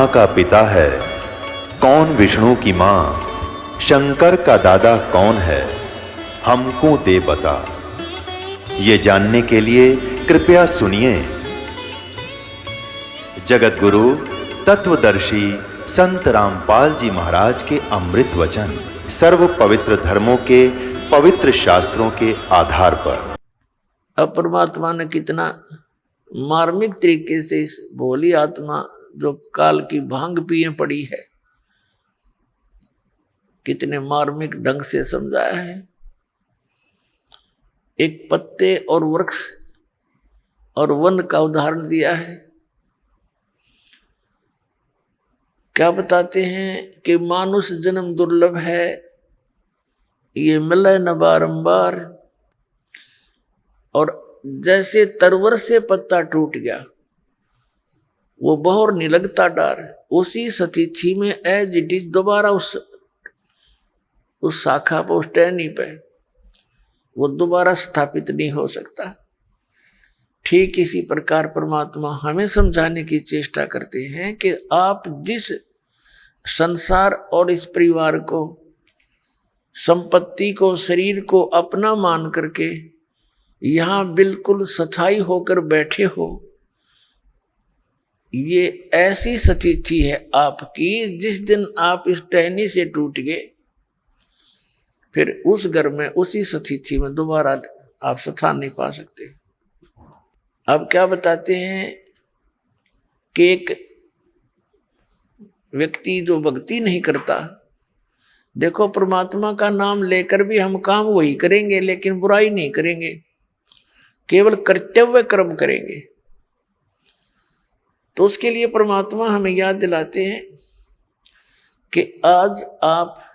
का पिता है, कौन विष्णु की मां, शंकर का दादा कौन है, हमको दे बता। ये जानने के लिए कृपया सुनिए। जगत गुरु तत्वदर्शी संत रामपाल जी महाराज के अमृत वचन सर्व पवित्र धर्मों के पवित्र शास्त्रों के आधार पर। अब परमात्मा ने कितना मार्मिक तरीके से इस भोली आत्मा जो काल की भांग पिए पड़ी है, कितने मार्मिक ढंग से समझाया है। एक पत्ते और वृक्ष और वन का उदाहरण दिया है। क्या बताते हैं कि मानुष जन्म दुर्लभ है, ये मिले न बारंबार। और जैसे तरवर से पत्ता टूट गया, वो बहोर नहीं लगता डार, उसी स्थिति में एज इट इज दोबारा उस शाखा पर, उस टहनी पे वो दोबारा स्थापित नहीं हो सकता। ठीक इसी प्रकार परमात्मा हमें समझाने की चेष्टा करते हैं कि आप जिस संसार और इस परिवार को, संपत्ति को, शरीर को अपना मान करके यहां बिल्कुल स्थायी होकर बैठे हो, ये ऐसी स्थिति है आपकी, जिस दिन आप इस टहनी से टूट गए, फिर उस घर में, उसी स्थिति में दोबारा आप स्थान नहीं पा सकते। अब क्या बताते हैं कि एक व्यक्ति जो भक्ति नहीं करता, देखो परमात्मा का नाम लेकर भी हम काम वही करेंगे, लेकिन बुराई नहीं करेंगे, केवल कर्तव्य कर्म करेंगे। तो उसके लिए परमात्मा हमें याद दिलाते हैं कि आज आप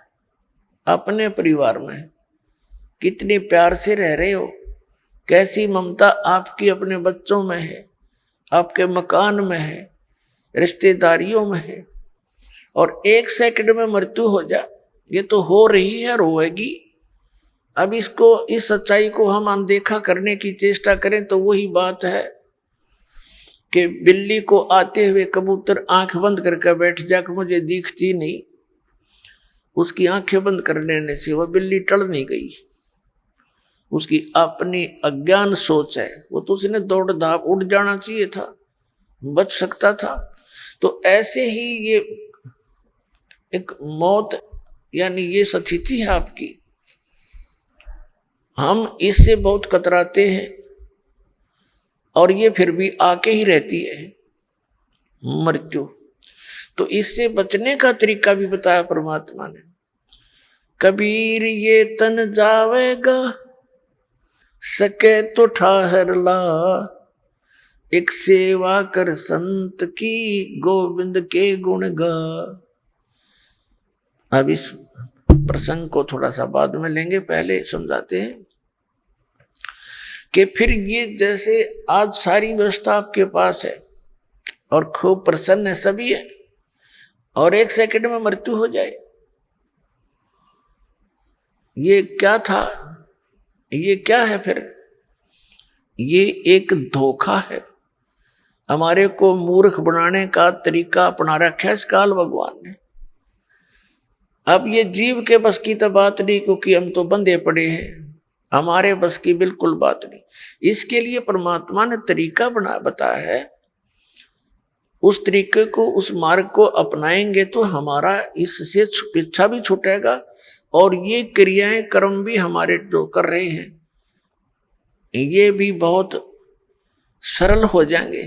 अपने परिवार में कितने प्यार से रह रहे हो, कैसी ममता आपकी अपने बच्चों में है, आपके मकान में है, रिश्तेदारियों में है। और एक सेकंड में मृत्यु हो जाए, ये तो हो रही है, रोएगी। अब इसको, इस सच्चाई को हम अनदेखा करने की चेष्टा करें तो वही बात है कि बिल्ली को आते हुए कबूतर आंख बंद करके बैठ जाकर मुझे दिखती नहीं, उसकी आंखें बंद कर लेने से वह बिल्ली टल नहीं गई। उसकी अपनी अज्ञान सोच है, वो तो उसने दौड़ धाप उड़ जाना चाहिए था, बच सकता था। तो ऐसे ही ये एक मौत, यानी ये स्थिति है आपकी, हम इससे बहुत कतराते हैं और ये फिर भी आके ही रहती है मृत्यु। तो इससे बचने का तरीका भी बताया परमात्मा ने। कबीर ये तन जावेगा, सके तो ठहर ला, एक सेवा कर संत की, गोविंद के गुण गा। अब इस प्रसंग को थोड़ा सा बाद में लेंगे, पहले समझाते हैं कि फिर ये जैसे आज सारी व्यवस्था आपके पास है और खूब प्रसन्न है, सभी है, और एक सेकंड में मृत्यु हो जाए, ये क्या था, ये क्या है? फिर ये एक धोखा है, हमारे को मूर्ख बनाने का तरीका अपना रखा है इस काल भगवान ने। अब ये जीव के बस की तो बात नहीं, क्योंकि हम तो बंधे पड़े हैं, हमारे बस की बिल्कुल बात नहीं। इसके लिए परमात्मा ने तरीका बताया है। उस तरीके को, उस मार्ग को अपनाएंगे तो हमारा इससे पीछा भी छूटेगा और ये क्रियाएं, कर्म भी हमारे जो कर रहे हैं ये भी बहुत सरल हो जाएंगे।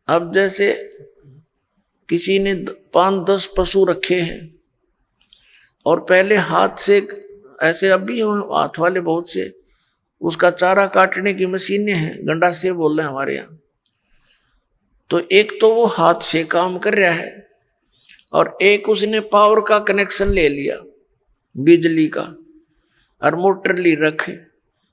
अब जैसे किसी ने 5-10 पशु रखे हैं और पहले हाथ से, ऐसे अब भी हाथ वाले बहुत से, उसका चारा काटने की मशीनें हैं, गंडा से बोल रहे हैं हमारे यहाँ। तो एक तो वो हाथ से काम कर रहा है और एक उसने पावर का कनेक्शन ले लिया, बिजली का, और मोटर ली रखे,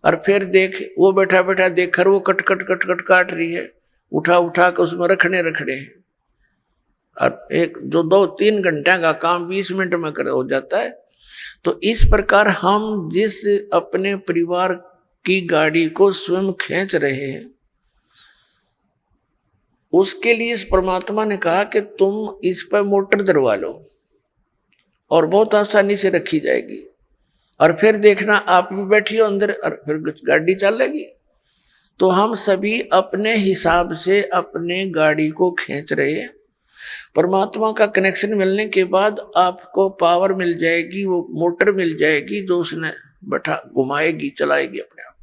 और फिर देख वो बैठा बैठा देख कर वो कट कट कट कट काट रही है, उठा उठा कर उसमें रखने हैं। और एक जो 2-3 घंटे का काम 20 मिनट में कर हो जाता है। तो इस प्रकार हम जिस अपने परिवार की गाड़ी को स्वयं खींच रहे हैं, उसके लिए इस परमात्मा ने कहा कि तुम इस पर मोटर दरवा लो और बहुत आसानी से रखी जाएगी, और फिर देखना आप भी बैठियो अंदर और फिर गाड़ी चलेगी। तो हम सभी अपने हिसाब से अपने गाड़ी को खींच रहे हैं। परमात्मा का कनेक्शन मिलने के बाद आपको पावर मिल जाएगी, वो मोटर मिल जाएगी जो उसने बैठा घुमाएगी, चलाएगी अपने आप।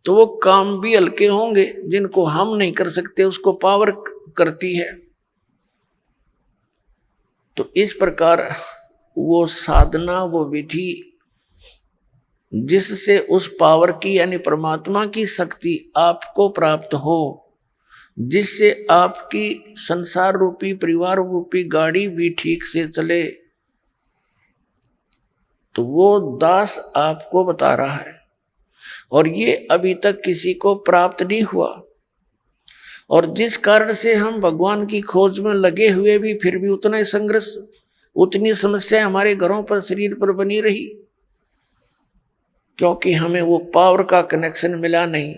तो वो काम भी हल्के होंगे जिनको हम नहीं कर सकते, उसको पावर करती है। तो इस प्रकार वो साधना, वो विधि जिससे उस पावर की यानी परमात्मा की शक्ति आपको प्राप्त हो, जिससे आपकी संसार रूपी परिवार रूपी गाड़ी भी ठीक से चले, तो वो दास आपको बता रहा है। और ये अभी तक किसी को प्राप्त नहीं हुआ, और जिस कारण से हम भगवान की खोज में लगे हुए भी फिर भी उतना ही संघर्ष, उतनी समस्या हमारे घरों पर, शरीर पर बनी रही, क्योंकि हमें वो पावर का कनेक्शन मिला नहीं।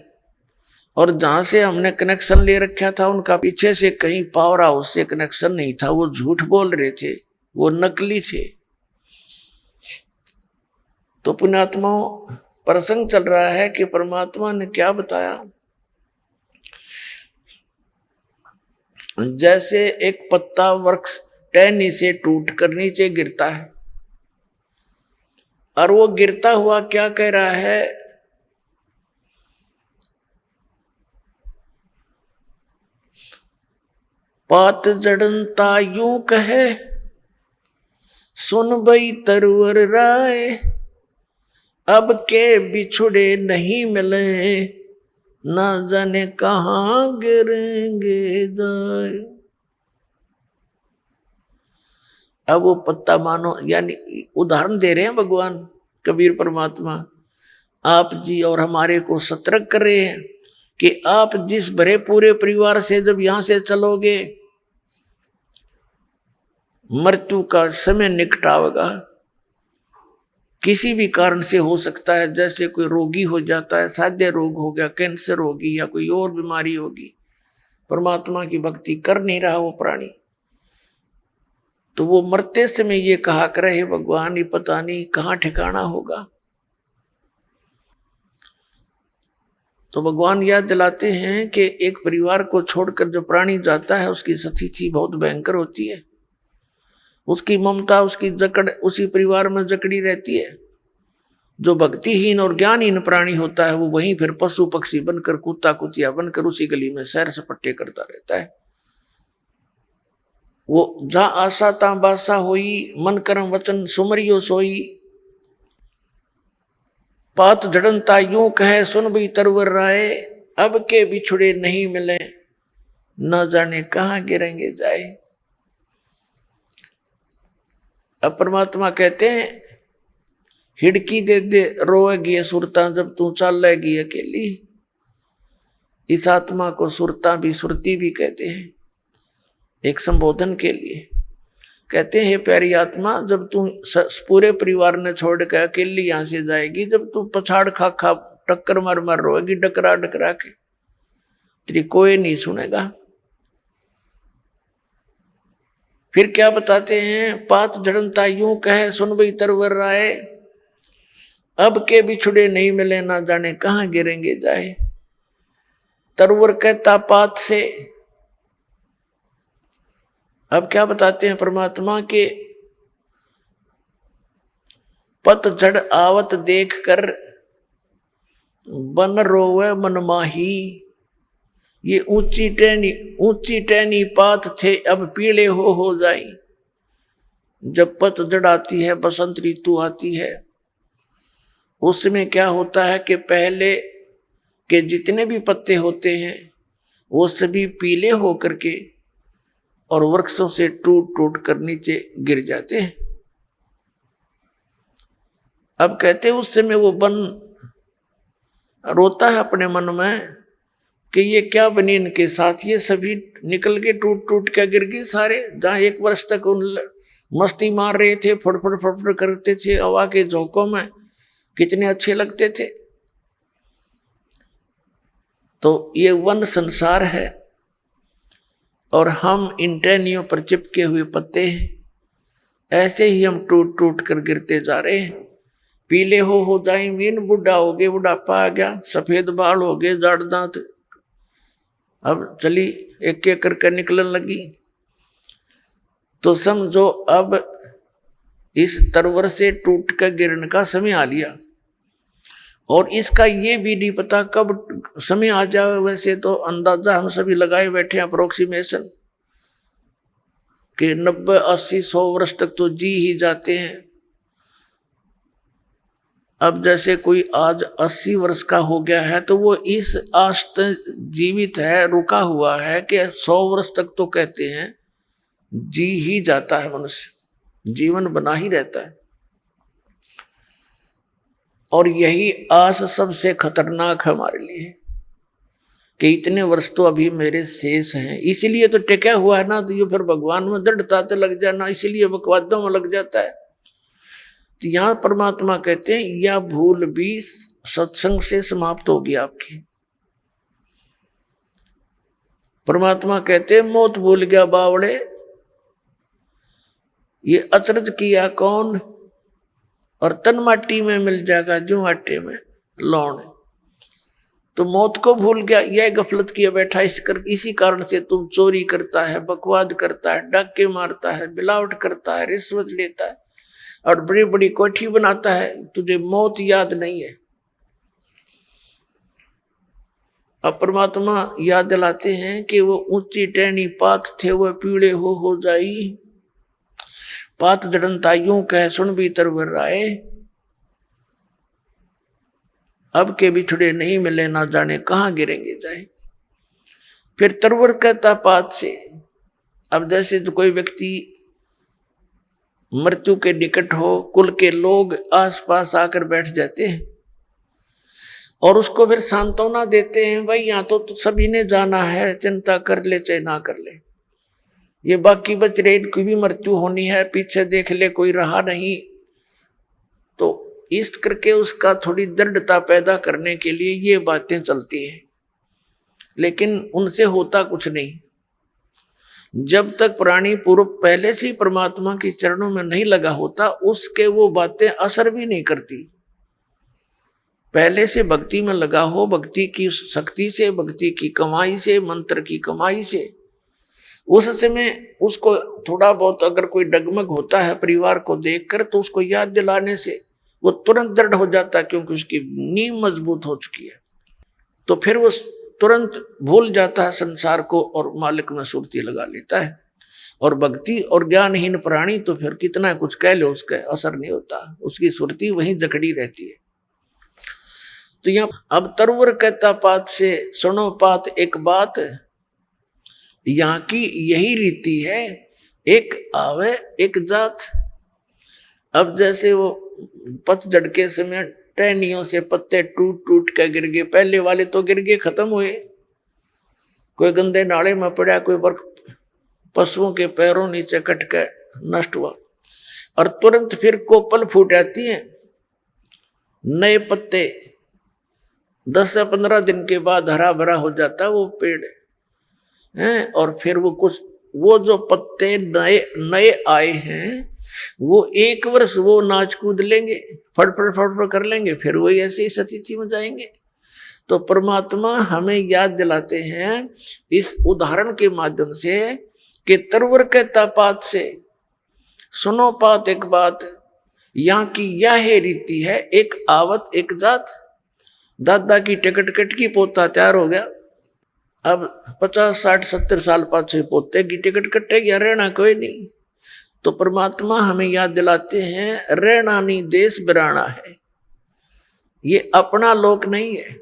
और जहां से हमने कनेक्शन ले रखा था उनका पीछे से कहीं पावर हाउस से कनेक्शन नहीं था, वो झूठ बोल रहे थे, वो नकली थे। तो पुण्यात्माओं, प्रसंग चल रहा है कि परमात्मा ने क्या बताया। जैसे एक पत्ता वृक्ष टहनी से टूट कर नीचे गिरता है, और वो गिरता हुआ क्या कह रहा है, पात जड़नता यूं कहे, सुन बई तरवर राय, अब के बिछुड़े नहीं मिले, ना जाने कहां गिरेंगे जाए। अब वो पत्ता मानो, यानी उदाहरण दे रहे हैं भगवान कबीर परमात्मा, आप जी और हमारे को सतर्क कर रहे हैं कि आप जिस भरे पूरे परिवार से जब यहां से चलोगे, मृत्यु का समय निकट आवेगा। किसी भी कारण से हो सकता है, जैसे कोई रोगी हो जाता है, साध्य रोग हो गया, कैंसर होगी या कोई और बीमारी होगी, परमात्मा की भक्ति कर नहीं रहा वो प्राणी, तो वो मरते समय ये कहा करे, हे भगवान ये पता नहीं कहाँ ठिकाना होगा। तो भगवान याद दिलाते हैं कि एक परिवार को छोड़कर जो प्राणी जाता है उसकी स्थिति बहुत भयंकर होती है, उसकी ममता, उसकी जकड़ उसी परिवार में जकड़ी रहती है। जो भक्तिहीन और ज्ञानहीन प्राणी होता है वो वहीं फिर पशु पक्षी बनकर, कुत्ता कुतिया बनकर उसी गली में सैर सपट्टे करता रहता है। वो जहां आशा ता बासा होई, मन कर्म वचन सुमरियो सोई, पात जड़नता यूं कहे, सुन भी तरवर राय, अब के बिछुड़े नहीं मिले, न जाने कहां गिरेंगे जाए। अब परमात्मा कहते हैं, हिड़की दे दे रोएगी सुरता, जब तू चलेगी अकेली। इस आत्मा को सुरता भी, सुरती भी कहते हैं, एक संबोधन के लिए। कहते हैं प्यारी आत्मा, जब तू पूरे परिवार ने छोड़ के अकेली यहां से जाएगी, जब तू पछाड़ खा खा टक्कर मार मार रोएगी, डकरा डकरा के, तेरी कोई नहीं सुनेगा। फिर क्या बताते हैं, पात जड़नता यूं कहे, सुन बई तरवर राय, अब के बिछुड़े नहीं मिले, ना जाने कहां गिरेंगे जाए। तरवर कहता पात से। अब क्या बताते हैं परमात्मा के, पतझड़ आवत देख कर बन रोवे मनमाही, ये ऊंची टहनी पात थे, अब पीले हो जाई। जब पतझड़ आती है, बसंत ऋतु आती है, उसमें क्या होता है कि पहले के जितने भी पत्ते होते हैं वो सभी पीले होकर के और वृक्षों से टूट टूट कर नीचे गिर जाते हैं। अब कहते हैं उस समय वो बन रोता है अपने मन में कि ये क्या बनी इनके साथ, ये सभी निकल के टूट टूट के गिर गए सारे। जहां एक वर्ष तक उन मस्ती मार रहे थे, फड़फड़ फड़फड़ करते थे हवा के झोंकों में, कितने अच्छे लगते थे। तो ये वन संसार है और हम इन टहनियों पर चिपके हुए पत्ते हैं। ऐसे ही हम टूट टूट कर गिरते जा रहे हैं। पीले हो जाए मीन, बुढ़ा हो गए, बुढ़ापा आ गया, सफेद बाल हो गए, जाड़ दांत, अब चली एक एक करके निकलने लगी। तो समझो अब इस तरवर से टूट कर गिरने का समय आ लिया और इसका ये भी नहीं पता कब समय आ जाए। वैसे तो अंदाजा हम सभी लगाए बैठे हैं, अप्रोक्सीमेशन, कि 90, 80, 100 वर्ष तक तो जी ही जाते हैं। अब जैसे कोई आज 80 वर्ष का हो गया है तो वो इस आश तक जीवित है, रुका हुआ है कि 100 वर्ष तक तो कहते हैं जी ही जाता है, मनुष्य जीवन बना ही रहता है। और यही आस सबसे खतरनाक हमारे लिए कि इतने वर्ष तो अभी मेरे शेष हैं, इसीलिए तो टिका हुआ है ना। तो ये फिर भगवान में दृढ़ता से लग जाना, इसीलिए बकवादों में लग जाता है। तो यहां परमात्मा कहते हैं यह भूल भी सत्संग से समाप्त होगी आपकी। परमात्मा कहते हैं मौत भूल गया बावड़े, ये अचरज किया कौन, और तन माटी में मिल जाएगा जो आटे में लौण। तो मौत को भूल गया, यह गफलत किया बैठा। इसी कारण से तुम चोरी करता है, बकवाद करता है, डाके मारता है, मिलावट करता है, रिश्वत लेता है और बड़ी बड़ी कोठी बनाता है, तुझे मौत याद नहीं है। अब परमात्मा याद दिलाते हैं कि वो ऊंची टहनी पात थे वह पीड़े हो जाई, पात जड़नता यूं कह सुन भी तरवर राय, अब के बिछड़े नहीं मिले ना जाने कहां गिरेंगे जाए। फिर तरवर कहता पात से। अब जैसे तो कोई व्यक्ति मृत्यु के निकट हो, कुल के लोग आसपास आकर बैठ जाते हैं और उसको फिर सांत्वना देते हैं, भाई यहाँ तो सभी ने जाना है, चिंता कर ले चाहे ना कर ले, ये बाकी बच रहे इनकी भी मृत्यु होनी है, पीछे देख ले कोई रहा नहीं। तो इस करके उसका थोड़ी दृढ़ता पैदा करने के लिए ये बातें चलती हैं, लेकिन उनसे होता कुछ नहीं। जब तक प्राणी पूर्व पहले से ही परमात्मा के चरणों में नहीं लगा होता, उसके वो बातें असर भी नहीं करती। पहले से भक्ति में लगा हो, भक्ति की शक्ति से, भक्ति की कमाई से, मंत्र की कमाई से, उस समय उसको थोड़ा बहुत अगर कोई डगमग होता है परिवार को देखकर, तो उसको याद दिलाने से वो तुरंत दृढ़ हो जाता है, क्योंकि उसकी नींव मजबूत हो चुकी है। तो फिर वो तुरंत भूल जाता है संसार को और मालिक में सुरती लगा लेता है। और भक्ति और ज्ञानहीन प्राणी तो फिर कितना कुछ कह लो, उसका असर नहीं होता, उसकी सुरती वहीं जकड़ी रहती है। तो यहाँ अब तरवर कहता पात से सुनो पात एक बात, यहाँ की यही रीति है, एक आवे एक जात। अब जैसे वो पतझड़ के समय टहनियों से पत्ते टूट टूट के गिर गए, पहले वाले तो गिर गए, खत्म हुए, कोई गंदे नाले में पड़ा, कोई पशुओं के पैरों नीचे कट के नष्ट हुआ, और तुरंत फिर कोपल फूट आती है, नए पत्ते 10 से 15 दिन के बाद हरा भरा हो जाता है वो पेड़ हैं। और फिर वो जो पत्ते नए आए हैं वो 1 वर्ष वो नाच कूद लेंगे, फड़फड़ कर लेंगे, फिर वही ऐसे ही सतीथी में जाएंगे। तो परमात्मा हमें याद दिलाते हैं इस उदाहरण के माध्यम से कि तरवर कहता पात से सुनो पात एक बात, यहाँ की यह रीति है, एक आवत एक जात। दादा की टिकट कट की पोता तैयार हो गया, अब 50, 60, 70 साल पाछे पोते की टिकट कटेगी, रहना कोई नहीं। तो परमात्मा हमें याद दिलाते हैं रहना नहीं देश बिराना है, ये अपना लोक नहीं है,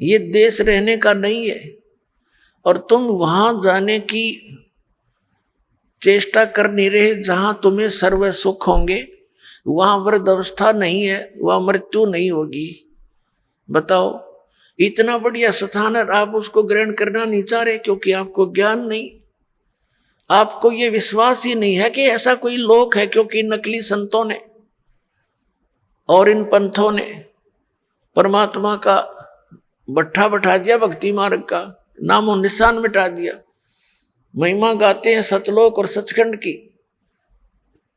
ये देश रहने का नहीं है। और तुम वहां जाने की चेष्टा कर नहीं रहे जहां तुम्हें सर्व सुख होंगे, वहां वृद्ध अवस्था नहीं है, वहां मृत्यु नहीं होगी। बताओ, इतना बढ़िया स्थान है, आप उसको ग्रहण करना नहीं चाह रहे क्योंकि आपको ज्ञान नहीं, आपको ये विश्वास ही नहीं है कि ऐसा कोई लोक है। क्योंकि नकली संतों ने और इन पंथों ने परमात्मा का बट्ठा बैठा दिया भक्ति मार्ग का, नामो निशान मिटा दिया। महिमा गाते हैं सतलोक और सचखंड की,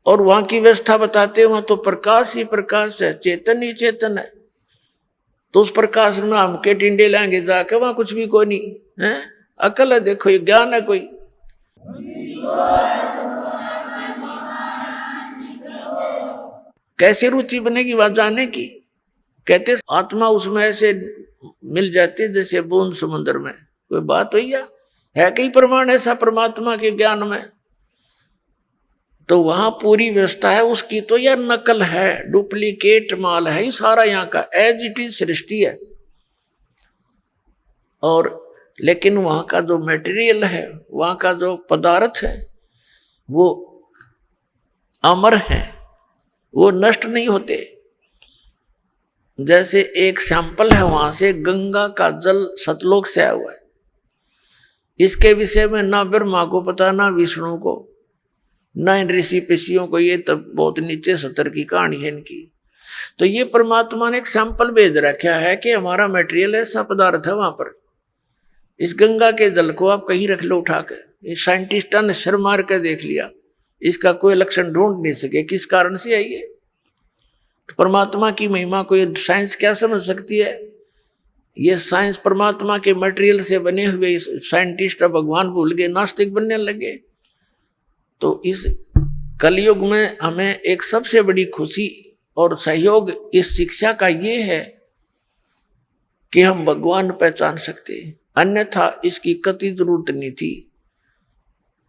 और वहां की व्यवस्था बताते हैं, वहां तो प्रकाश ही प्रकाश है, चेतन ही चेतन है। तो उस प्रकाश में हम के टिंडे लाएंगे जाके, वहां कुछ भी कोई नहीं है। अकल है, देखो ये ज्ञान है कोई। कैसे रुचि बनेगी वहां जाने की? कहते आत्मा उसमें ऐसे मिल जाती है जैसे बूंद समुद्र में। कोई बात हुई है कई प्रमाण ऐसा परमात्मा के ज्ञान में? तो वहां पूरी व्यवस्था है उसकी, तो यह नकल है, डुप्लीकेट माल है सारा यहाँ का, एज इट इज सृष्टि है। और लेकिन वहां का जो मटेरियल है, वहां का जो पदार्थ है, वो अमर है, वो नष्ट नहीं होते। जैसे एक सैंपल है वहां से, गंगा का जल सतलोक से आया हुआ है। इसके विषय में ना ब्रह्मा को पता, ना विष्णु को, ना इन ऋषि पिषियों को। ये तब बहुत नीचे स्तर की कहानी है इनकी। तो ये परमात्मा ने एक सैंपल भेज रखा है कि हमारा मटेरियल ऐसा पदार्थ है वहां पर। इस गंगा के जल को आप कहीं रख लो उठा कर, ये साइंटिस्टों ने सिर मार कर देख लिया, इसका कोई लक्षण ढूंढ नहीं सके किस कारण से है ये। तो परमात्मा की महिमा को ये साइंस क्या समझ सकती है? ये साइंस परमात्मा के मटेरियल से बने हुए साइंटिस्ट भगवान भूल गए, नास्तिक बनने लगे। तो इस कलयुग में हमें एक सबसे बड़ी खुशी और सहयोग इस शिक्षा का ये है कि हम भगवान पहचान सकते हैं, अन्यथा इसकी कतई जरूरत नहीं थी।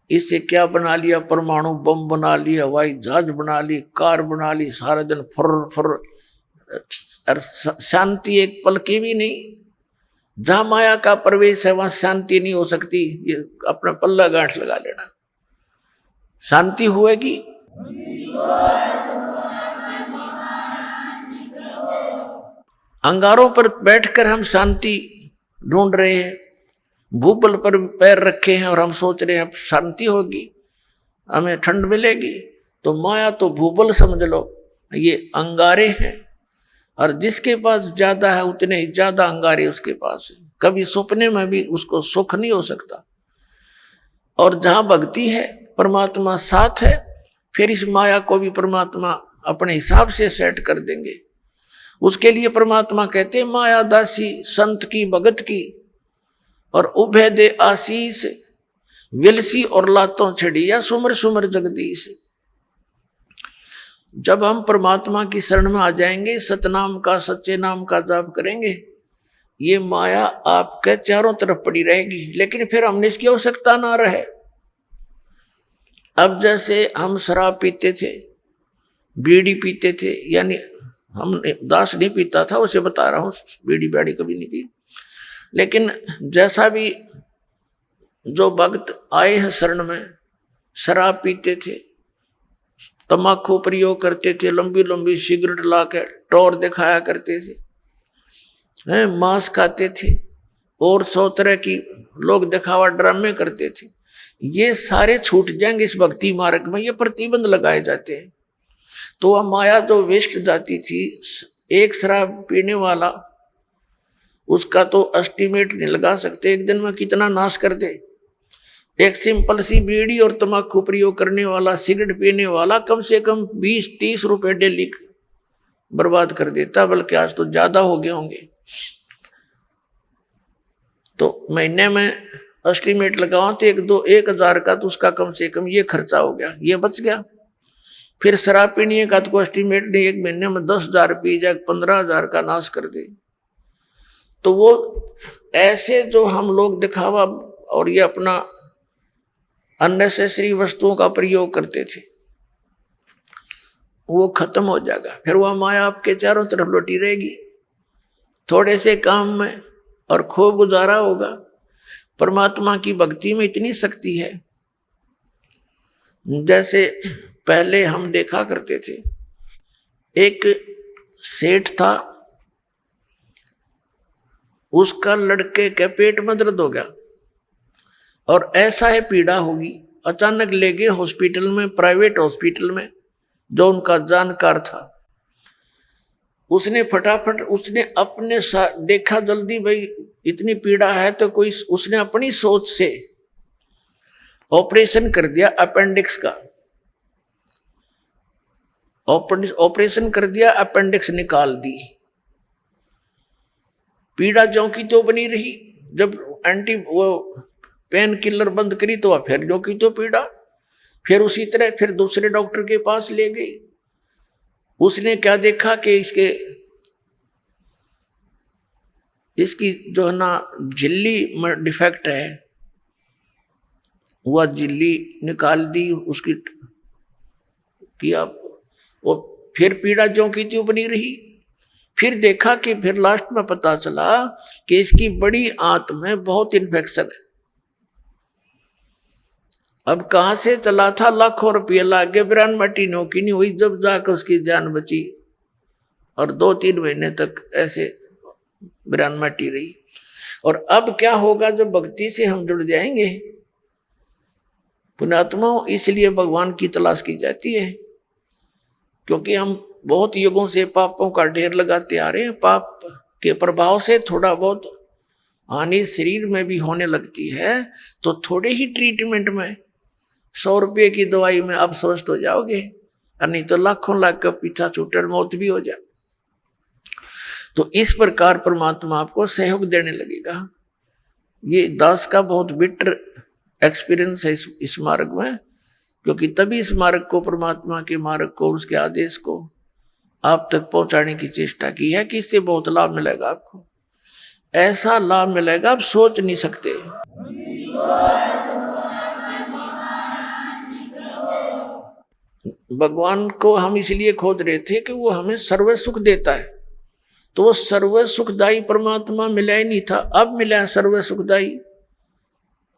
इससे क्या बना लिया? परमाणु बम बना लिया, हवाई जहाज बना ली, कार बना ली, सारा दिन फुर फुर, शांति एक पल की भी नहीं। जहां माया का प्रवेश है वहां शांति नहीं हो सकती। ये अपना पल्ला गांठ लगा लेना, शांति होएगी। अंगारों पर बैठकर हम शांति ढूंढ रहे हैं, भूबल पर पैर रखे हैं और हम सोच रहे हैं अब शांति होगी, हमें ठंड मिलेगी। तो माया तो भूबल समझ लो, ये अंगारे हैं, और जिसके पास ज्यादा है उतने ही ज्यादा अंगारे उसके पास है। कभी सपने में भी उसको सुख नहीं हो सकता। और जहां भक्ति है, परमात्मा साथ है, फिर इस माया को भी परमात्मा अपने हिसाब से सेट कर देंगे। उसके लिए परमात्मा कहते हैं, माया दासी संत की भगत की, और उभय दे आशीष, विलसी और लातों छड़िया, सुमर सुमर जगदीश। जब हम परमात्मा की शरण में आ जाएंगे, सतनाम का, सच्चे नाम का जाप करेंगे, ये माया आपके चारों तरफ पड़ी रहेगी, लेकिन फिर हमने इसकी आवश्यकता ना रहे। अब जैसे हम शराब पीते थे, बीड़ी पीते थे, यानी हम दास नहीं पीता था, उसे बता रहा हूँ, बीड़ी बैड़ी कभी नहीं पी, लेकिन जैसा भी जो भक्त आए हैं शरण में, शराब पीते थे, तम्बाकू प्रयोग करते थे, लंबी लंबी सिगरेट ला के टोर दिखाया करते थे, मांस खाते थे, और 100 तरह की लोग दिखावा ड्रामे करते थे। ये सारे छूट जाएंगे इस भक्ति मार्ग में, ये प्रतिबंध लगाए जाते हैं। तो वह माया जो वेस्ट जाती थी, एक शराब पीने वाला, उसका तो एस्टिमेट नहीं लगा सकते एक दिन में कितना नाश कर दे। एक सिंपल सी बीड़ी और तम्बाकू प्रयोग करने वाला, सिगरेट पीने वाला, कम से कम 20-30 रुपए डेली बर्बाद कर देता, बल्कि आज तो ज्यादा हो गए होंगे। तो महीने में एस्टिमेट लगाओ तो 1,000 का तो उसका कम से कम ये खर्चा हो गया, ये बच गया। फिर शराब पीने का तो एस्टिमेट नहीं, एक महीने में 10,000 पी जाए, 15,000 का नाश कर दे। तो वो ऐसे जो हम लोग दिखावा और ये अपना अननेसेसरी वस्तुओं का प्रयोग करते थे, वो खत्म हो जाएगा। फिर वह माया आपके चारों तरफ लौटी रहेगी, थोड़े से काम में और खूब गुजारा होगा। परमात्मा की भक्ति में इतनी शक्ति है, जैसे पहले हम देखा करते थे, एक सेठ था, उसका लड़के के पेट में दर्द हो गया और ऐसा है पीड़ा होगी, अचानक ले गए हॉस्पिटल में, प्राइवेट हॉस्पिटल में, जो उनका जानकार था। उसने फटाफट उसने अपने देखा जल्दी, भाई इतनी पीड़ा है तो कोई, उसने अपनी सोच से ऑपरेशन कर दिया अपेंडिक्स का, ऑपरेशन कर दिया, अपेंडिक्स निकाल दी। पीड़ा ज्यों की तो बनी रही, जब वो पेन किलर बंद करी तो फिर ज्यों की तो पीड़ा, फिर उसी तरह फिर दूसरे डॉक्टर के पास ले गई। उसने क्या देखा कि इसकी जो है ना झिल्ली में डिफेक्ट है, वह झिल्ली निकाल दी उसकी किया, वो फिर पीड़ा ज्यों की त्यों बनी रही। फिर देखा कि फिर लास्ट में पता चला कि इसकी बड़ी आंत में बहुत इन्फेक्शन है। अब कहां से चला था, लाखों रुपये लागे, बिरान मटी नौकी नहीं हुई, जब जाकर उसकी जान बची। और 2-3 महीने तक ऐसे बिरान मटी रही। और अब क्या होगा जब भक्ति से हम जुड़ जाएंगे। पुण्यात्माओं, इसलिए भगवान की तलाश की जाती है, क्योंकि हम बहुत युगों से पापों का ढेर लगाते आ रहे हैं। पाप के प्रभाव से थोड़ा बहुत हानि शरीर में भी होने लगती है, तो थोड़े ही ट्रीटमेंट में 100 रुपये की दवाई में आप स्वस्थ हो जाओगे, और नहीं तो लाखों लाख का पीछा छूटर मौत भी हो जाए। तो इस प्रकार परमात्मा आपको सहयोग देने लगेगा। ये दास का बहुत बिटर एक्सपीरियंस है इस मार्ग में, क्योंकि तभी इस मार्ग को, परमात्मा के मार्ग को, उसके आदेश को आप तक पहुंचाने की चेष्टा की है कि इससे बहुत लाभ मिलेगा आपको। ऐसा लाभ मिलेगा आप सोच नहीं सकते। भगवान को हम इसलिए खोज रहे थे कि वो हमें सर्व सुख देता है, तो वो सर्व सुखदायी परमात्मा मिला ही नहीं था, अब मिला है सर्व सुखदायी।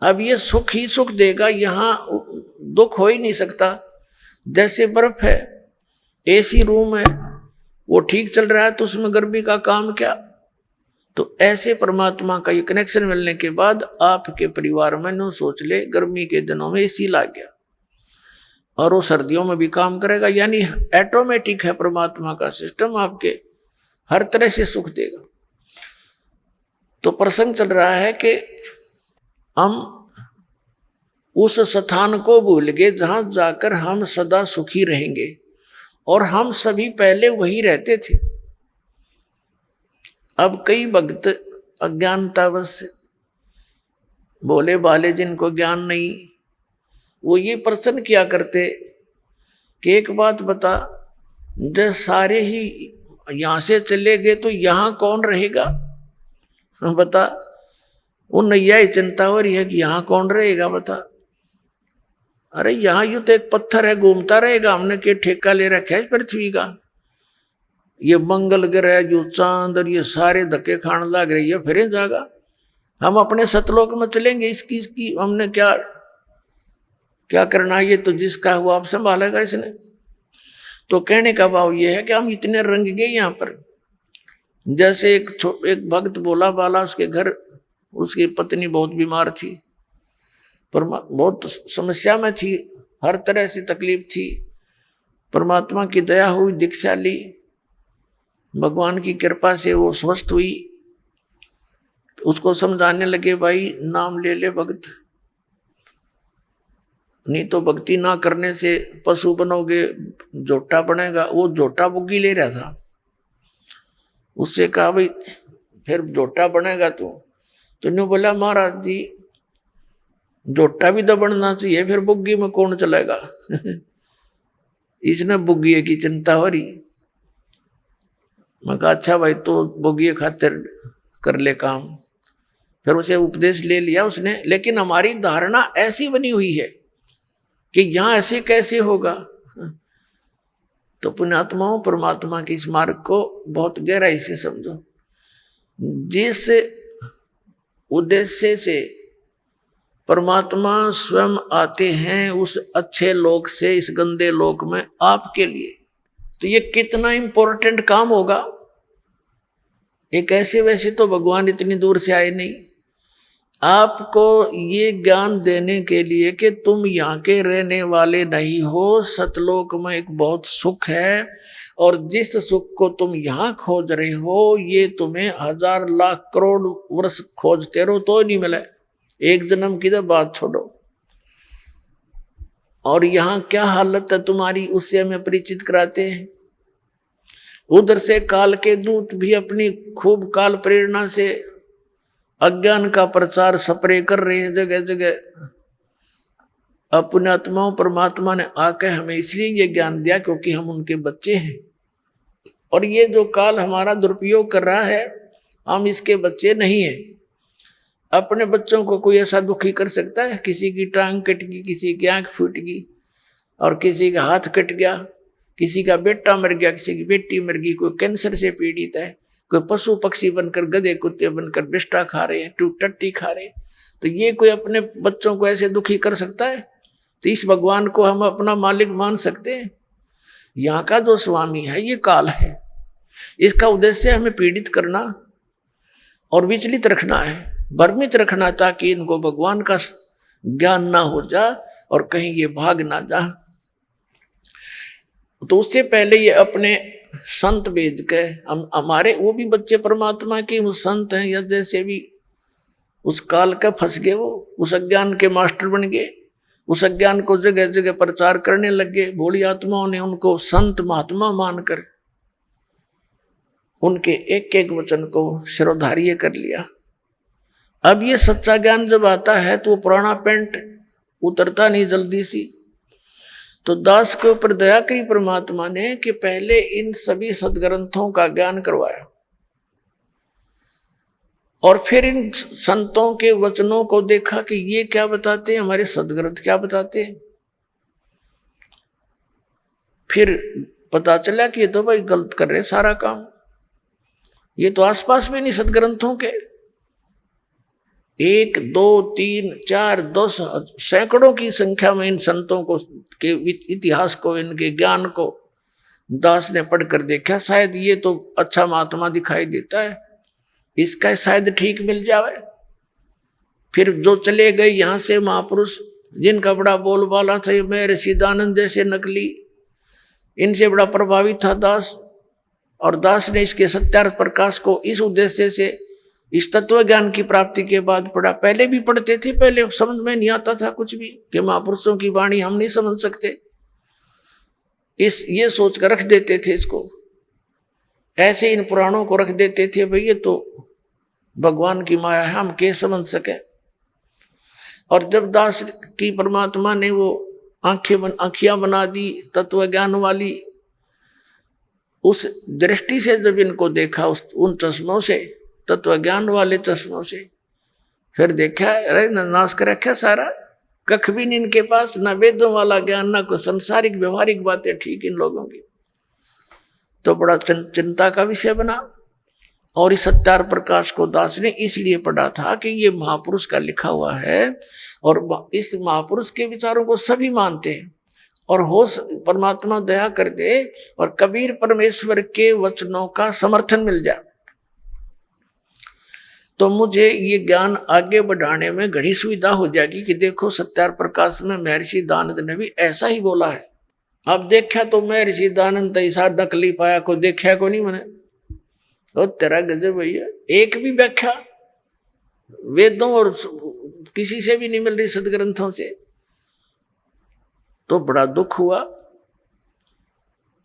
अब ये सुख ही सुख देगा, यहां दुख हो ही नहीं सकता। जैसे बर्फ है, एसी रूम है, वो ठीक चल रहा है तो उसमें गर्मी का काम क्या। तो ऐसे परमात्मा का ये कनेक्शन मिलने के बाद आपके परिवार में न सोच ले, गर्मी के दिनों में एसी लग गया और वो सर्दियों में भी काम करेगा, यानी ऑटोमेटिक है परमात्मा का सिस्टम, आपके हर तरह से सुख देगा। तो प्रसंग चल रहा है कि हम उस स्थान को भूल गए जहां जाकर हम सदा सुखी रहेंगे, और हम सभी पहले वही रहते थे। अब कई भक्त अज्ञानतावश भोले भाले, जिनको ज्ञान नहीं, वो ये प्रश्न किया करते कि एक बात बता, जब सारे ही यहां से चले गए तो यहां कौन रहेगा, बता। वो नैया ही चिंता हो रही है कि यहां कौन रहेगा, बता। अरे यहां यूं तो एक पत्थर है, घूमता रहेगा, हमने क्या ठेका ले रखा है पृथ्वी का। ये मंगल ग्रह, जो चांद और ये सारे धक्के खाने लग रही है, फिर जाएगा। हम अपने सतलोक में चलेंगे, इसकी हमने क्या करना, ये तो जिसका हुआ आप संभालेगा इसने। तो कहने का भाव ये है कि हम इतने रंग गए यहाँ पर। जैसे एक भक्त बोला बाला, उसके घर उसकी पत्नी बहुत बीमार थी, पर बहुत समस्या में थी, हर तरह से तकलीफ थी। परमात्मा की दया हुई, दीक्षा ली, भगवान की कृपा से वो स्वस्थ हुई। उसको समझाने लगे, भाई नाम ले ले भक्त, नहीं तो भक्ति ना करने से पशु बनोगे, जोटा बनेगा। वो जोटा बुग्गी ले रहा था, उससे कहा भाई फिर जोटा बनेगा तो न्यू बोला, महाराज जी जोटा भी तो बनना चाहिए, फिर बुग्गी में कौन चलेगा। इसने बुग्गी की चिंता हो रही। मैं कहा अच्छा भाई, तो बुग्गी खातिर कर ले काम। फिर उसे उपदेश ले लिया उसने। लेकिन हमारी धारणा ऐसी बनी हुई है कि यहां ऐसे कैसे होगा। तो पुण्यात्माओं, परमात्मा के इस मार्ग को बहुत गहराई से समझो। जिस उद्देश्य से परमात्मा स्वयं आते हैं उस अच्छे लोक से इस गंदे लोक में आपके लिए, तो ये कितना इंपॉर्टेंट काम होगा। एक ऐसे वैसे तो भगवान इतनी दूर से आए नहीं, आपको ये ज्ञान देने के लिए कि तुम यहाँ के रहने वाले नहीं हो, सतलोक में एक बहुत सुख है, और जिस सुख को तुम यहाँ खोज रहे हो ये तुम्हें 1000 लाख करोड़ वर्ष खोजते रहो तो नहीं मिले, एक जन्म की तो बात छोड़ो। और यहाँ क्या हालत है तुम्हारी उससे हमें परिचित कराते हैं। उधर से काल के दूत भी अपनी खूब काल प्रेरणा से अज्ञान का प्रचार स्प्रे कर रहे हैं जगह जगह। अपने आत्माओं परमात्मा ने आकर हमें इसलिए ये ज्ञान दिया क्योंकि हम उनके बच्चे हैं, और ये जो काल हमारा दुरुपयोग कर रहा है हम इसके बच्चे नहीं हैं। अपने बच्चों को कोई ऐसा दुखी कर सकता है? किसी की टांग कट गई, किसी की आंख फूट गई, और किसी का हाथ कट गया, किसी का बेटा मर गया, किसी की बेटी मर गई, कोई कैंसर से पीड़ित है, कोई पशु पक्षी बनकर गधे कुत्ते बनकर बिष्टा खा रहे हैं, टट्टी खा रहे हैं, तो ये कोई अपने बच्चों को ऐसे दुखी कर सकता है? तो इस भगवान को हम अपना मालिक मान सकते हैं? यहाँ का जो स्वामी है ये काल है, इसका उद्देश्य हमें पीड़ित करना और विचलित रखना है, भ्रमित रखना, ताकि इनको भगवान का ज्ञान ना हो जा और कहीं ये भाग ना जा। तो उससे पहले ये अपने संत भेज के हमारे वो भी बच्चे परमात्मा के वो संत हैं, या जैसे भी उस काल का फंस गए, वो उस अज्ञान के मास्टर बन गए, उस अज्ञान को जगह जगह प्रचार करने लगे। भोली आत्माओं ने उनको संत महात्मा मानकर उनके एक एक वचन को शिरोधार्य कर लिया। अब ये सच्चा ज्ञान जब आता है तो वो पुराना पेंट उतरता नहीं जल्दी सी। तो दास के ऊपर दया करी परमात्मा ने कि पहले इन सभी सदग्रंथों का ज्ञान करवाया, और फिर इन संतों के वचनों को देखा कि ये क्या बताते हैं, हमारे सदग्रंथ क्या बताते हैं। फिर पता चला कि ये तो भाई गलत कर रहे सारा काम, ये तो आसपास भी नहीं सदग्रंथों के। 1 2 3 4 10 सैकड़ों की संख्या में इन संतों को के इतिहास को, इनके ज्ञान को दास ने पढ़कर देखा, शायद ये तो अच्छा महात्मा दिखाई देता है, इसका शायद ठीक मिल जावे। फिर जो चले गए यहाँ से महापुरुष जिनका बड़ा बोलबाला था, मैं ऋषिदानंद जैसे नकली, इनसे बड़ा प्रभावित था दास, और दास ने इसके सत्यार्थ प्रकाश को इस उद्देश्य से इस तत्व ज्ञान की प्राप्ति के बाद पढ़ा। पहले भी पढ़ते थे, पहले समझ में नहीं आता था कुछ भी कि महापुरुषों की वाणी हम नहीं समझ सकते, ये सोच कर रख देते थे इसको, ऐसे इन पुराणों को रख देते थे, भाई ये तो भगवान की माया है, हम कैसे समझ सके। और जब दास की परमात्मा ने वो आंखियां बना दी तत्व ज्ञान वाली, उस दृष्टि से जब इनको देखा उन चश्मों से, तत्व ज्ञान वाले चश्मों से, फिर देखा अरे नाश कर रखा सारा, कख भी नहीं इनके पास, ना वेदों वाला ज्ञान, ना कोई संसारिक व्यवहारिक बातें ठीक इन लोगों की। तो बड़ा चिंता का विषय बना। और इस सत्यार प्रकाश को दास ने इसलिए पढ़ा था कि ये महापुरुष का लिखा हुआ है, और इस महापुरुष के विचारों को सभी मानते हैं, और हो परमात्मा दया कर दे और कबीर परमेश्वर के वचनों का समर्थन मिल जाए, तो मुझे ये ज्ञान आगे बढ़ाने में घड़ी सुविधा हो जाएगी कि देखो सत्यार प्रकाश में महर्षि दानंद ने भी ऐसा ही बोला है। अब देखा तो महर्षि दानंद ऐसा नकली पाया को देखा को नहीं मैंने, तो तेरा गजब भैया, एक भी व्याख्या वेदों और किसी से भी नहीं मिल रही सदग्रंथों से, तो बड़ा दुख हुआ।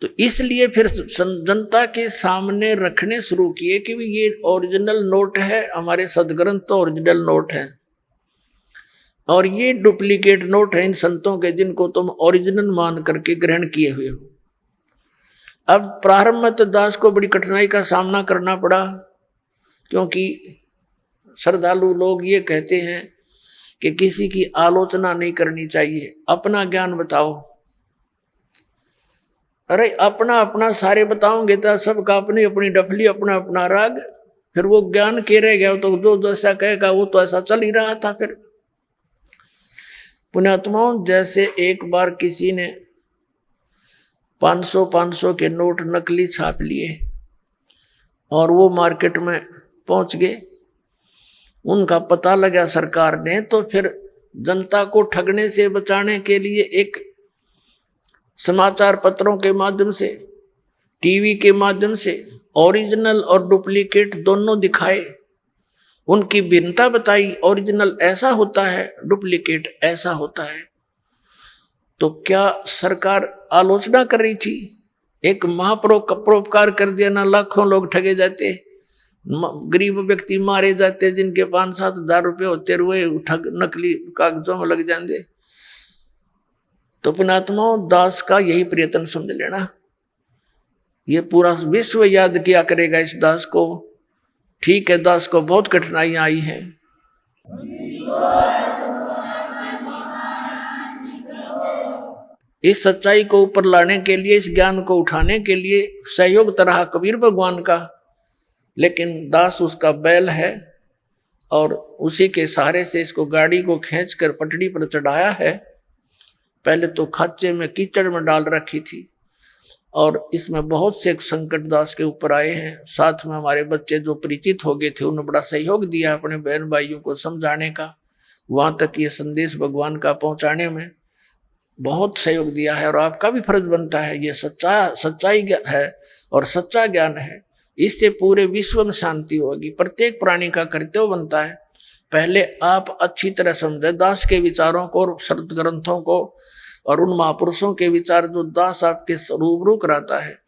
तो इसलिए फिर जनता के सामने रखने शुरू किए कि ये ओरिजिनल नोट है, हमारे सदग्रंथ तो ओरिजिनल नोट है, और ये डुप्लीकेट नोट है इन संतों के जिनको तुम ओरिजिनल मान करके ग्रहण किए हुए हो। अब प्रारंभ में तो दास को बड़ी कठिनाई का सामना करना पड़ा, क्योंकि श्रद्धालु लोग ये कहते हैं कि किसी की आलोचना नहीं करनी चाहिए, अपना ज्ञान बताओ। अरे अपना अपना सारे बताओगे तो सबका अपनी अपनी डफली, अपना अपना राग, फिर वो ज्ञान के रह गया तो जो जैसा कहेगा वो तो ऐसा चल ही रहा था। फिर पुण्यात्माओं, जैसे एक बार किसी ने 500 के नोट नकली छाप लिए और वो मार्केट में पहुंच गए, उनका पता लगा सरकार ने, तो फिर जनता को ठगने से बचाने के लिए एक समाचार पत्रों के माध्यम से, टीवी के माध्यम से ओरिजिनल और डुप्लीकेट दोनों दिखाए, उनकी भिन्नता बताई। ओरिजिनल ऐसा होता है, डुप्लीकेट ऐसा होता है। तो क्या सरकार आलोचना कर रही थी? एक महापरोपकार कर दिया ना, लाखों लोग ठगे जाते, गरीब व्यक्ति मारे जाते, जिनके 5-7 हजार रुपये होते रुए ठग नकली कागजों में लग जाते। तो पुणात्माओं, दास का यही प्रयत्न समझ लेना। ये पूरा विश्व याद किया करेगा इस दास को। ठीक है, दास को बहुत कठिनाइयां आई हैं, इस सच्चाई को ऊपर लाने के लिए, इस ज्ञान को उठाने के लिए सहयोग तरह कबीर भगवान का, लेकिन दास उसका बैल है और उसी के सहारे से इसको गाड़ी को खींचकर पटड़ी पर चढ़ाया है। पहले तो खाचे में कीचड़ में डाल रखी थी और इसमें बहुत से संकट दास के ऊपर आए हैं। साथ में हमारे बच्चे जो परिचित हो गए थे, उन्होंने बड़ा सहयोग दिया अपने बहन भाइयों को समझाने का, वहां तक ये संदेश भगवान का पहुंचाने में बहुत सहयोग दिया है। और आपका भी फर्ज बनता है, ये सच्चाई है और सच्चा ज्ञान है, इससे पूरे विश्व में शांति होगी। प्रत्येक प्राणी का कर्तव्य बनता है, पहले आप अच्छी तरह समझे दास के विचारों को और शब्द ग्रंथों को और उन महापुरुषों के विचार जो दास आपके रूबरू कराता है,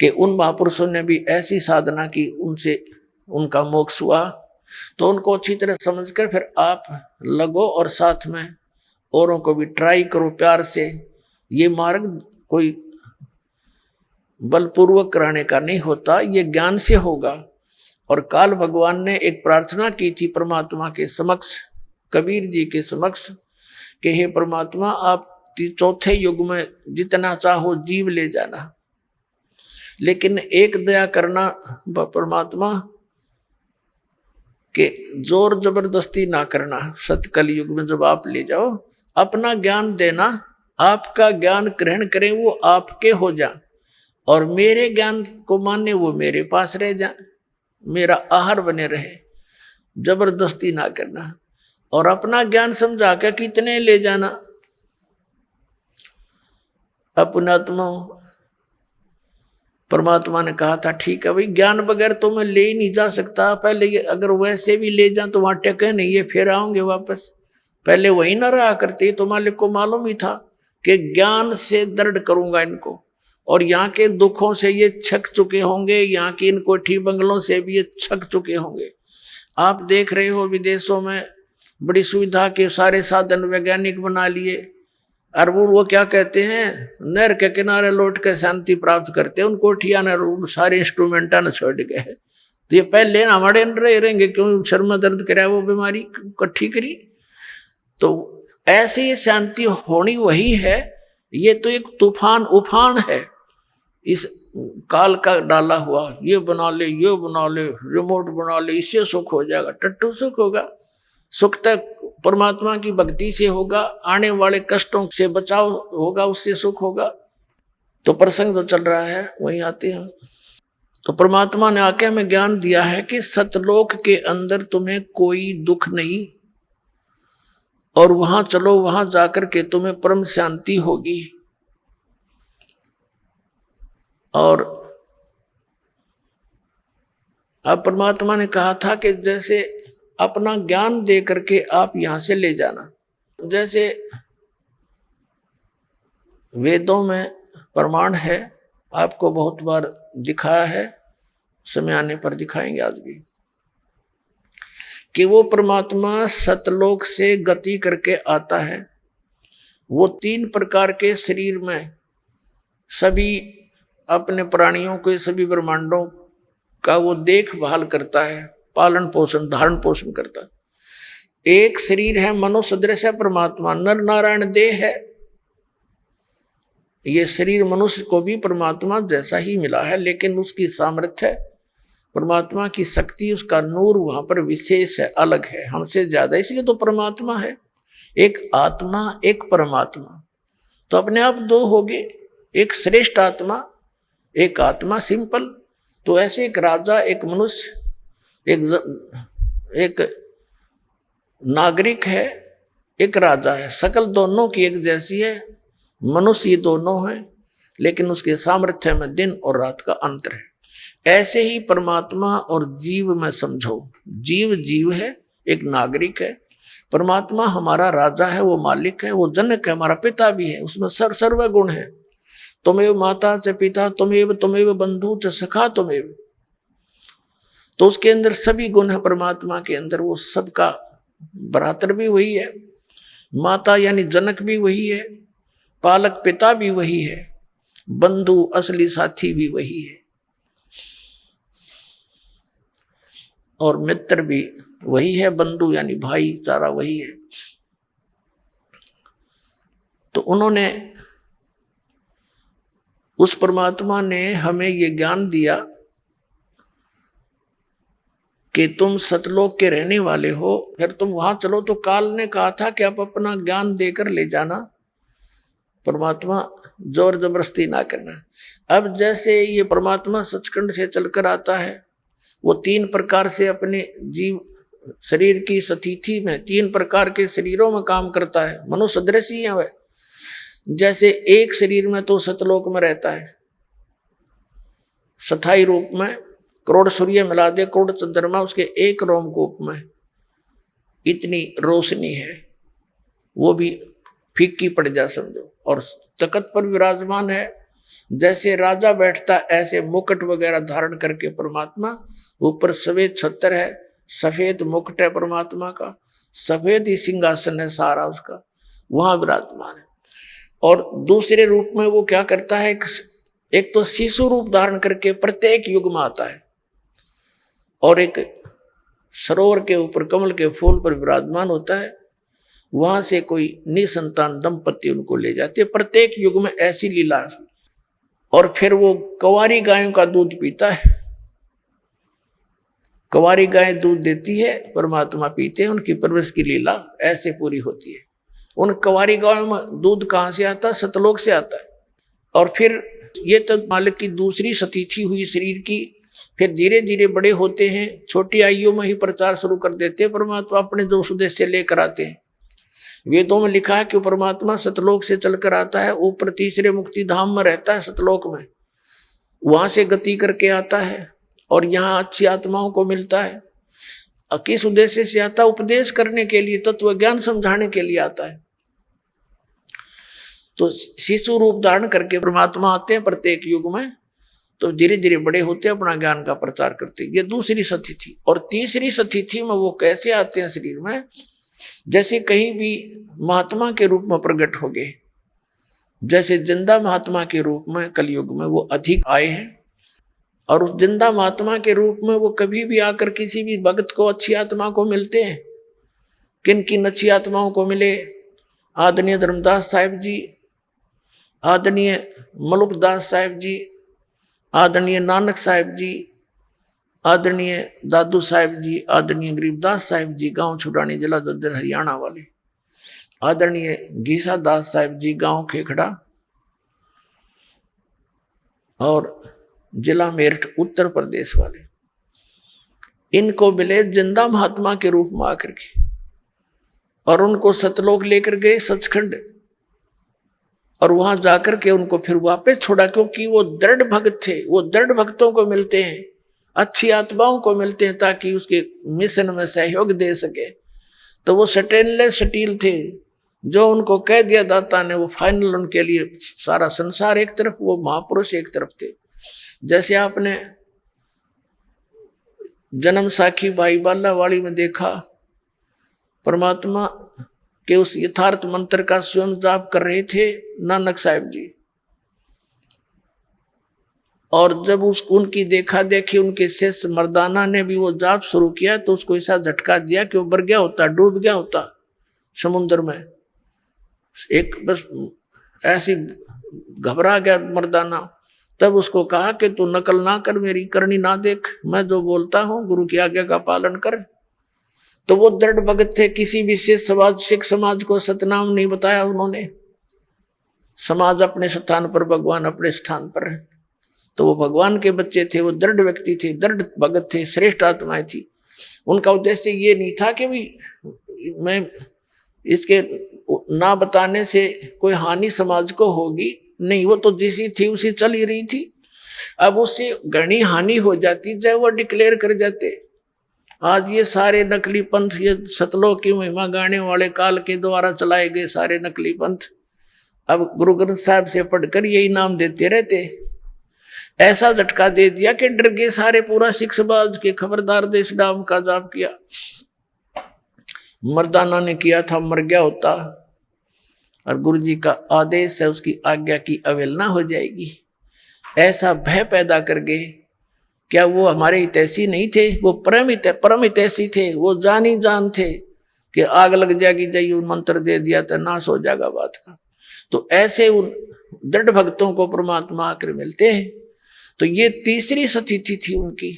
कि उन महापुरुषों ने भी ऐसी साधना की, उनसे उनका मोक्ष हुआ। तो उनको अच्छी तरह समझकर फिर आप लगो और साथ में औरों को भी ट्राई करो प्यार से। ये मार्ग कोई बलपूर्वक कराने का नहीं होता, ये ज्ञान से होगा। और काल भगवान ने एक प्रार्थना की थी परमात्मा के समक्ष, कबीर जी के समक्ष, कि हे परमात्मा, आप चौथे युग में जितना चाहो जीव ले जाना, लेकिन एक दया करना परमात्मा, कि जोर जबरदस्ती ना करना। सतकल युग में जब आप ले जाओ, अपना ज्ञान देना, आपका ज्ञान ग्रहण करें, वो आपके हो जा, और मेरे ज्ञान को माने वो मेरे पास रह जा, मेरा आहार बने रहे, जबरदस्ती ना करना। और अपना ज्ञान समझा के कितने ले जाना। अपनात्मा परमात्मा ने कहा था, ठीक है भाई, ज्ञान बगैर तो मैं ले ही नहीं जा सकता। पहले ये अगर वैसे भी ले जाऊं तो वहां टेके नहीं, ये फिर आऊंगे वापस। पहले वही ना रहा करते, तो मालिक को मालूम ही था कि ज्ञान से दृढ़ करूंगा इनको, और यहाँ के दुखों से ये छक चुके होंगे, यहाँ की इन कोठी बंगलों से भी ये छक चुके होंगे। आप देख रहे हो विदेशों में बड़ी सुविधा के सारे साधन वैज्ञानिक बना लिए, और वो क्या कहते हैं, नहर के किनारे लौट के शांति प्राप्त करते हैं। उन कोठिया ने सारे इंस्ट्रूमेंटा ने छोड़ गए। तो ये पहले हमारे अंदर रहेंगे, क्यों सर में दर्द कराया, वो बीमारी इकट्ठी करी। तो ऐसे ये शांति होनी वही है। ये तो एक तूफान उफान है इस काल का डाला हुआ। ये बना ले, ये बना ले, रिमोट बना ले, इससे सुख हो जाएगा। टट्टू सुख होगा? सुख तक परमात्मा की भक्ति से होगा, आने वाले कष्टों से बचाव होगा, उससे सुख होगा। तो प्रसंग जो चल रहा है वहीं आते हैं। तो परमात्मा ने आके हमें ज्ञान दिया है कि सतलोक के अंदर तुम्हें कोई दुख नहीं, और वहां चलो, वहां जाकर के तुम्हें परम शांति होगी। और अब परमात्मा ने कहा था कि जैसे अपना ज्ञान दे करके आप यहां से ले जाना। जैसे वेदों में प्रमाण है, आपको बहुत बार दिखाया है, समय आने पर दिखाएंगे आज भी, कि वो परमात्मा सतलोक से गति करके आता है। वो 3 प्रकार के शरीर में सभी अपने प्राणियों के, सभी ब्रह्मांडों का वो देखभाल करता है, पालन पोषण, धारण पोषण करता है। एक शरीर है मनुष्य सदृश परमात्मा, नर नारायण देह है। ये शरीर मनुष्य को भी परमात्मा जैसा ही मिला है, लेकिन उसकी सामर्थ्य, परमात्मा की शक्ति, उसका नूर वहां पर विशेष है, अलग है, हमसे ज्यादा, इसलिए तो परमात्मा है। एक आत्मा, एक परमात्मा, तो अपने आप 2 हो गए, एक श्रेष्ठ आत्मा, एक आत्मा सिंपल। तो ऐसे एक राजा, एक मनुष्य, एक एक नागरिक है, एक राजा है, शकल दोनों की एक जैसी है, मनुष्य ये दोनों हैं, लेकिन उसके सामर्थ्य में दिन और रात का अंतर है। ऐसे ही परमात्मा और जीव में समझो, जीव जीव है, एक नागरिक है, परमात्मा हमारा राजा है, वो मालिक है, वो जनक है, हमारा पिता भी है, उसमें सर्व गुण है। तुमेव माता च पिता तुमेव बंधु च सखा तुमेव, तो उसके अंदर सभी गुण है परमात्मा के अंदर, वो सबका भ्रातर भी वही है, माता यानी जनक भी वही है, पालक पिता भी वही है, बंधु असली साथी भी वही है, और मित्र भी वही है, बंधु यानी भाईचारा वही है। तो उन्होंने, उस परमात्मा ने हमें ये ज्ञान दिया कि तुम सतलोक के रहने वाले हो, फिर तुम वहां चलो। तो काल ने कहा था कि आप अपना ज्ञान देकर ले जाना, परमात्मा जोर जबरदस्ती ना करना। अब जैसे ये परमात्मा सचखंड से चलकर आता है, वो 3 प्रकार से अपने जीव शरीर की स्थिति में 3 प्रकार के शरीरों में काम करता है, मनुष्य सदृश ही है वह। जैसे एक शरीर में तो सतलोक में रहता है, स्थायी रूप में, करोड़ सूर्य मिला दे, करोड़ चंद्रमा, उसके एक रोमकूप में इतनी रोशनी है, वो भी फीकी पड़ जा समझो। और तख्त पर विराजमान है, जैसे राजा बैठता ऐसे मुकुट वगैरह धारण करके परमात्मा, ऊपर सफेद छत्र है, सफेद मुकुट है परमात्मा का, सफेद ही सिंहासन है सारा उसका, वहां विराजमान है। और दूसरे रूप में वो क्या करता है, एक तो शिशु रूप धारण करके प्रत्येक युग में आता है, और एक सरोवर के ऊपर कमल के फूल पर विराजमान होता है, वहां से कोई निसंतान दंपति उनको ले जाते हैं, प्रत्येक युग में ऐसी लीला। और फिर वो कंवारी गायों का दूध पीता है, कंवारी गाय दूध देती है, परमात्मा पीते हैं, उनकी परवरिश की लीला ऐसे पूरी होती है। उन कंवारी गायों में दूध कहाँ से आता है, सतलोक से आता है। और फिर ये तो मालिक की दूसरी स्थिति हुई शरीर की, फिर धीरे धीरे बड़े होते हैं, छोटी आयु में ही प्रचार शुरू कर देते हैं, परमात्मा अपने जो उद्देश्य लेकर आते हैं। वेदों में लिखा है कि परमात्मा सतलोक से चलकर आता है, ऊपर तीसरे मुक्ति धाम में रहता है सतलोक में, वहां से गति करके आता है और यहाँ अच्छी आत्माओं को मिलता है। किस उद्देश्य से आता है, उपदेश करने के लिए, तत्व ज्ञान समझाने के लिए आता है। तो शिशु रूप धारण करके परमात्मा आते हैं प्रत्येक युग में, तो धीरे धीरे बड़े होते हैं, अपना ज्ञान का प्रचार करते हैं। ये दूसरी स्थिति। और तीसरी स्थिति में वो कैसे आते हैं शरीर में, जैसे कहीं भी महात्मा के रूप में प्रकट हो गए, जैसे जिंदा महात्मा के रूप में कलयुग में वो अधिक आए हैं। और उस जिंदा महात्मा के रूप में वो कभी भी आकर किसी भी भक्त को, अच्छी आत्मा को मिलते हैं। किन किन अच्छी आत्माओं को मिले, आदरणीय धर्मदास साहिब जी, आदरणीय मलुकदास साहिब जी, आदरणीय नानक साहिब जी, आदरणीय दादू साहिब जी, आदरणीय गरीबदास साहिब जी, गांव छुड़ानी, जिला दद्दर हरियाणा वाले, आदरणीय घीसा दास साहिब जी, गांव खेखड़ा, और जिला मेरठ उत्तर प्रदेश वाले, इनको मिले जिंदा महात्मा के रूप में आकर के, और उनको सतलोक लेकर गए सचखंड, और वहां जाकर के उनको फिर वापस छोड़ा, क्योंकि वो दृढ़ भक्त थे। वो दृढ़ भक्तों को मिलते हैं, अच्छी आत्माओं को मिलते हैं, ताकि उसके मिशन में सहयोग दे सके। तो वो स्टेनलेस स्टील थे, जो उनको कह दिया दाता ने वो फाइनल, उनके लिए सारा संसार एक तरफ, वो महापुरुष एक तरफ थे। जैसे आपने जन्म साखी भाई बाला वाली में देखा, परमात्मा के उस यथार्थ मंत्र का स्वयं जाप कर रहे थे नानक साहिब जी, और जब उनकी देखा देखी उनके शिष्य मर्दाना ने भी वो जाप शुरू किया, तो उसको ऐसा झटका दिया कि वो मर गया होता, डूब गया होता समुद्र में। एक बस ऐसी घबरा गया मर्दाना। तब उसको कहा कि तू नकल ना कर, मेरी करनी ना देख, मैं जो बोलता हूँ गुरु की आज्ञा का पालन कर। तो वो दृढ़ भगत थे, किसी भी सिख समाज को सतनाम नहीं बताया उन्होंने। समाज अपने स्थान पर, भगवान अपने स्थान पर है। तो वो भगवान के बच्चे थे, वो दृढ़ व्यक्ति थे, दृढ़ भगत थे, श्रेष्ठ आत्माएं थी। उनका उद्देश्य ये नहीं था कि भी मैं इसके ना बताने से कोई हानि समाज को होगी, नहीं, वो तो जैसी थी उसी चल ही रही थी। अब उससे घनी हानि हो जाती जब वो डिक्लेयर कर जाते। आज ये सारे नकली पंथ, ये सतलोक की महिमा गाने वाले काल के द्वारा चलाए गए सारे नकली पंथ अब गुरु ग्रंथ साहब से पढ़कर यही नाम देते रहते। ऐसा झटका दे दिया कि डर गए सारे, पूरा सिख समाज के खबरदार देश नाम का जाप किया। मर्दाना ने किया था मर गया होता, और गुरु जी का आदेश है उसकी आज्ञा की अवहेलना हो जाएगी। ऐसा भय पैदा कर गए। क्या वो हमारे हितैषी नहीं थे? वो परम हितैषी थे। वो जानी जान थे कि आग लग जाएगी, जाइए मंत्र दे दिया तो नाश हो जाएगा बात का। तो ऐसे उन दृढ़ भक्तों को परमात्मा आकर मिलते हैं। तो ये तीसरी सतिथि थी उनकी।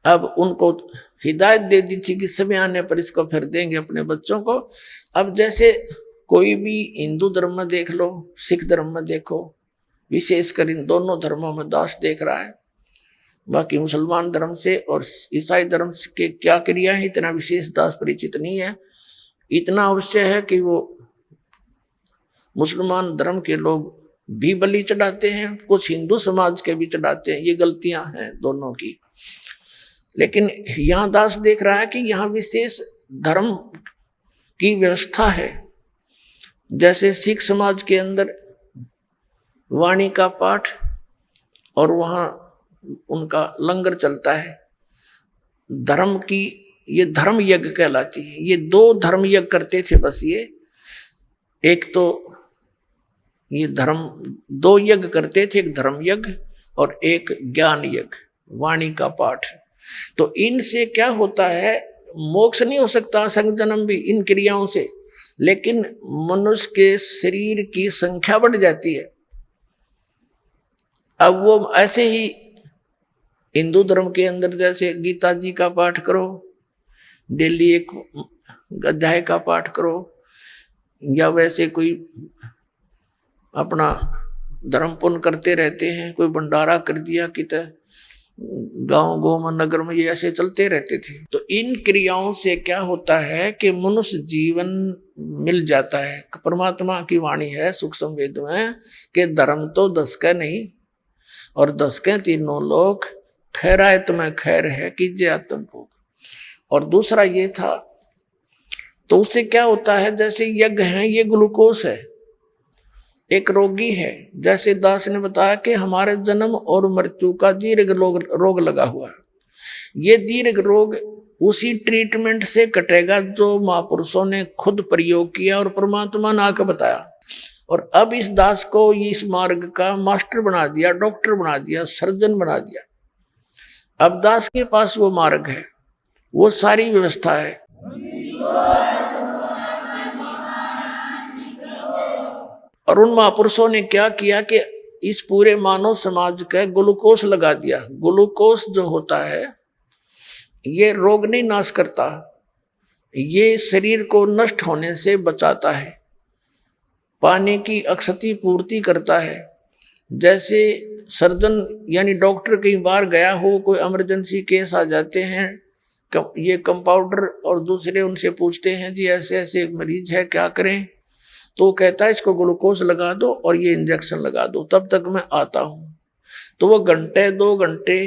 अब उनको हिदायत दे दी थी कि समय आने पर इसको फिर देंगे अपने बच्चों को। अब जैसे कोई भी हिंदू धर्म में देख लो, सिख धर्म में देखो, विशेषकर इन दोनों धर्मों में दास देख रहा है। बाकी मुसलमान धर्म से और ईसाई धर्म के क्या क्रिया है इतना विशेष दास परिचित नहीं है। इतना अवश्य है कि वो मुसलमान धर्म के लोग भी बलि चढ़ाते हैं, कुछ हिंदू समाज के भी चढ़ाते हैं। ये गलतियां हैं दोनों की। लेकिन यहाँ दास देख रहा है कि यहाँ विशेष धर्म की व्यवस्था है। जैसे सिख समाज के अंदर वाणी का पाठ और वहाँ उनका लंगर चलता है। धर्म की ये धर्म यज्ञ कहलाती है। ये दो धर्म यज्ञ करते थे बस। ये एक तो ये धर्म दो यज्ञ करते थे, एक धर्म यज्ञ और एक ज्ञान यज्ञ, वाणी का पाठ। तो इनसे क्या होता है, मोक्ष नहीं हो सकता संग जन्म भी इन क्रियाओं से, लेकिन मनुष्य के शरीर की संख्या बढ़ जाती है। अब वो ऐसे ही हिंदू धर्म के अंदर जैसे गीता जी का पाठ करो, डेली एक अध्याय का पाठ करो, या वैसे कोई अपना धर्म पुण्य करते रहते हैं, कोई भंडारा कर दिया कित गांव गोम नगर में, ये ऐसे चलते रहते थे। तो इन क्रियाओं से क्या होता है कि मनुष्य जीवन मिल जाता है। परमात्मा की वाणी है सूक्ष्म वेद में कि धर्म तो 10 का नहीं और 10 के तीनों लोग, खैरायत में खैर है कीजिए आत्म भोग। और दूसरा ये था, तो उससे क्या होता है, जैसे यज्ञ है ये ग्लूकोस है। एक रोगी है, जैसे दास ने बताया कि हमारे जन्म और मृत्यु का दीर्घ रोग लगा हुआ है। ये दीर्घ रोग उसी ट्रीटमेंट से कटेगा जो महापुरुषों ने खुद प्रयोग किया और परमात्मा ने आकर बताया। और अब इस दास को इस मार्ग का मास्टर बना दिया, डॉक्टर बना दिया, सर्जन बना दिया। अब दास के पास वो मार्ग है, वो सारी व्यवस्था है। और उन महापुरुषों ने क्या किया कि इस पूरे मानव समाज का ग्लूकोस लगा दिया। ग्लूकोस जो होता है ये रोग नहीं नाश करता, ये शरीर को नष्ट होने से बचाता है, पानी की अक्षति पूर्ति करता है। जैसे सर्जन यानी डॉक्टर कई बार गया हो, कोई इमरजेंसी केस आ जाते हैं, ये कंपाउंडर और दूसरे उनसे पूछते हैं जी ऐसे ऐसे मरीज है क्या करें, तो कहता है इसको ग्लूकोज लगा दो और ये इंजेक्शन लगा दो, तब तक मैं आता हूँ। तो वो घंटे 2 घंटे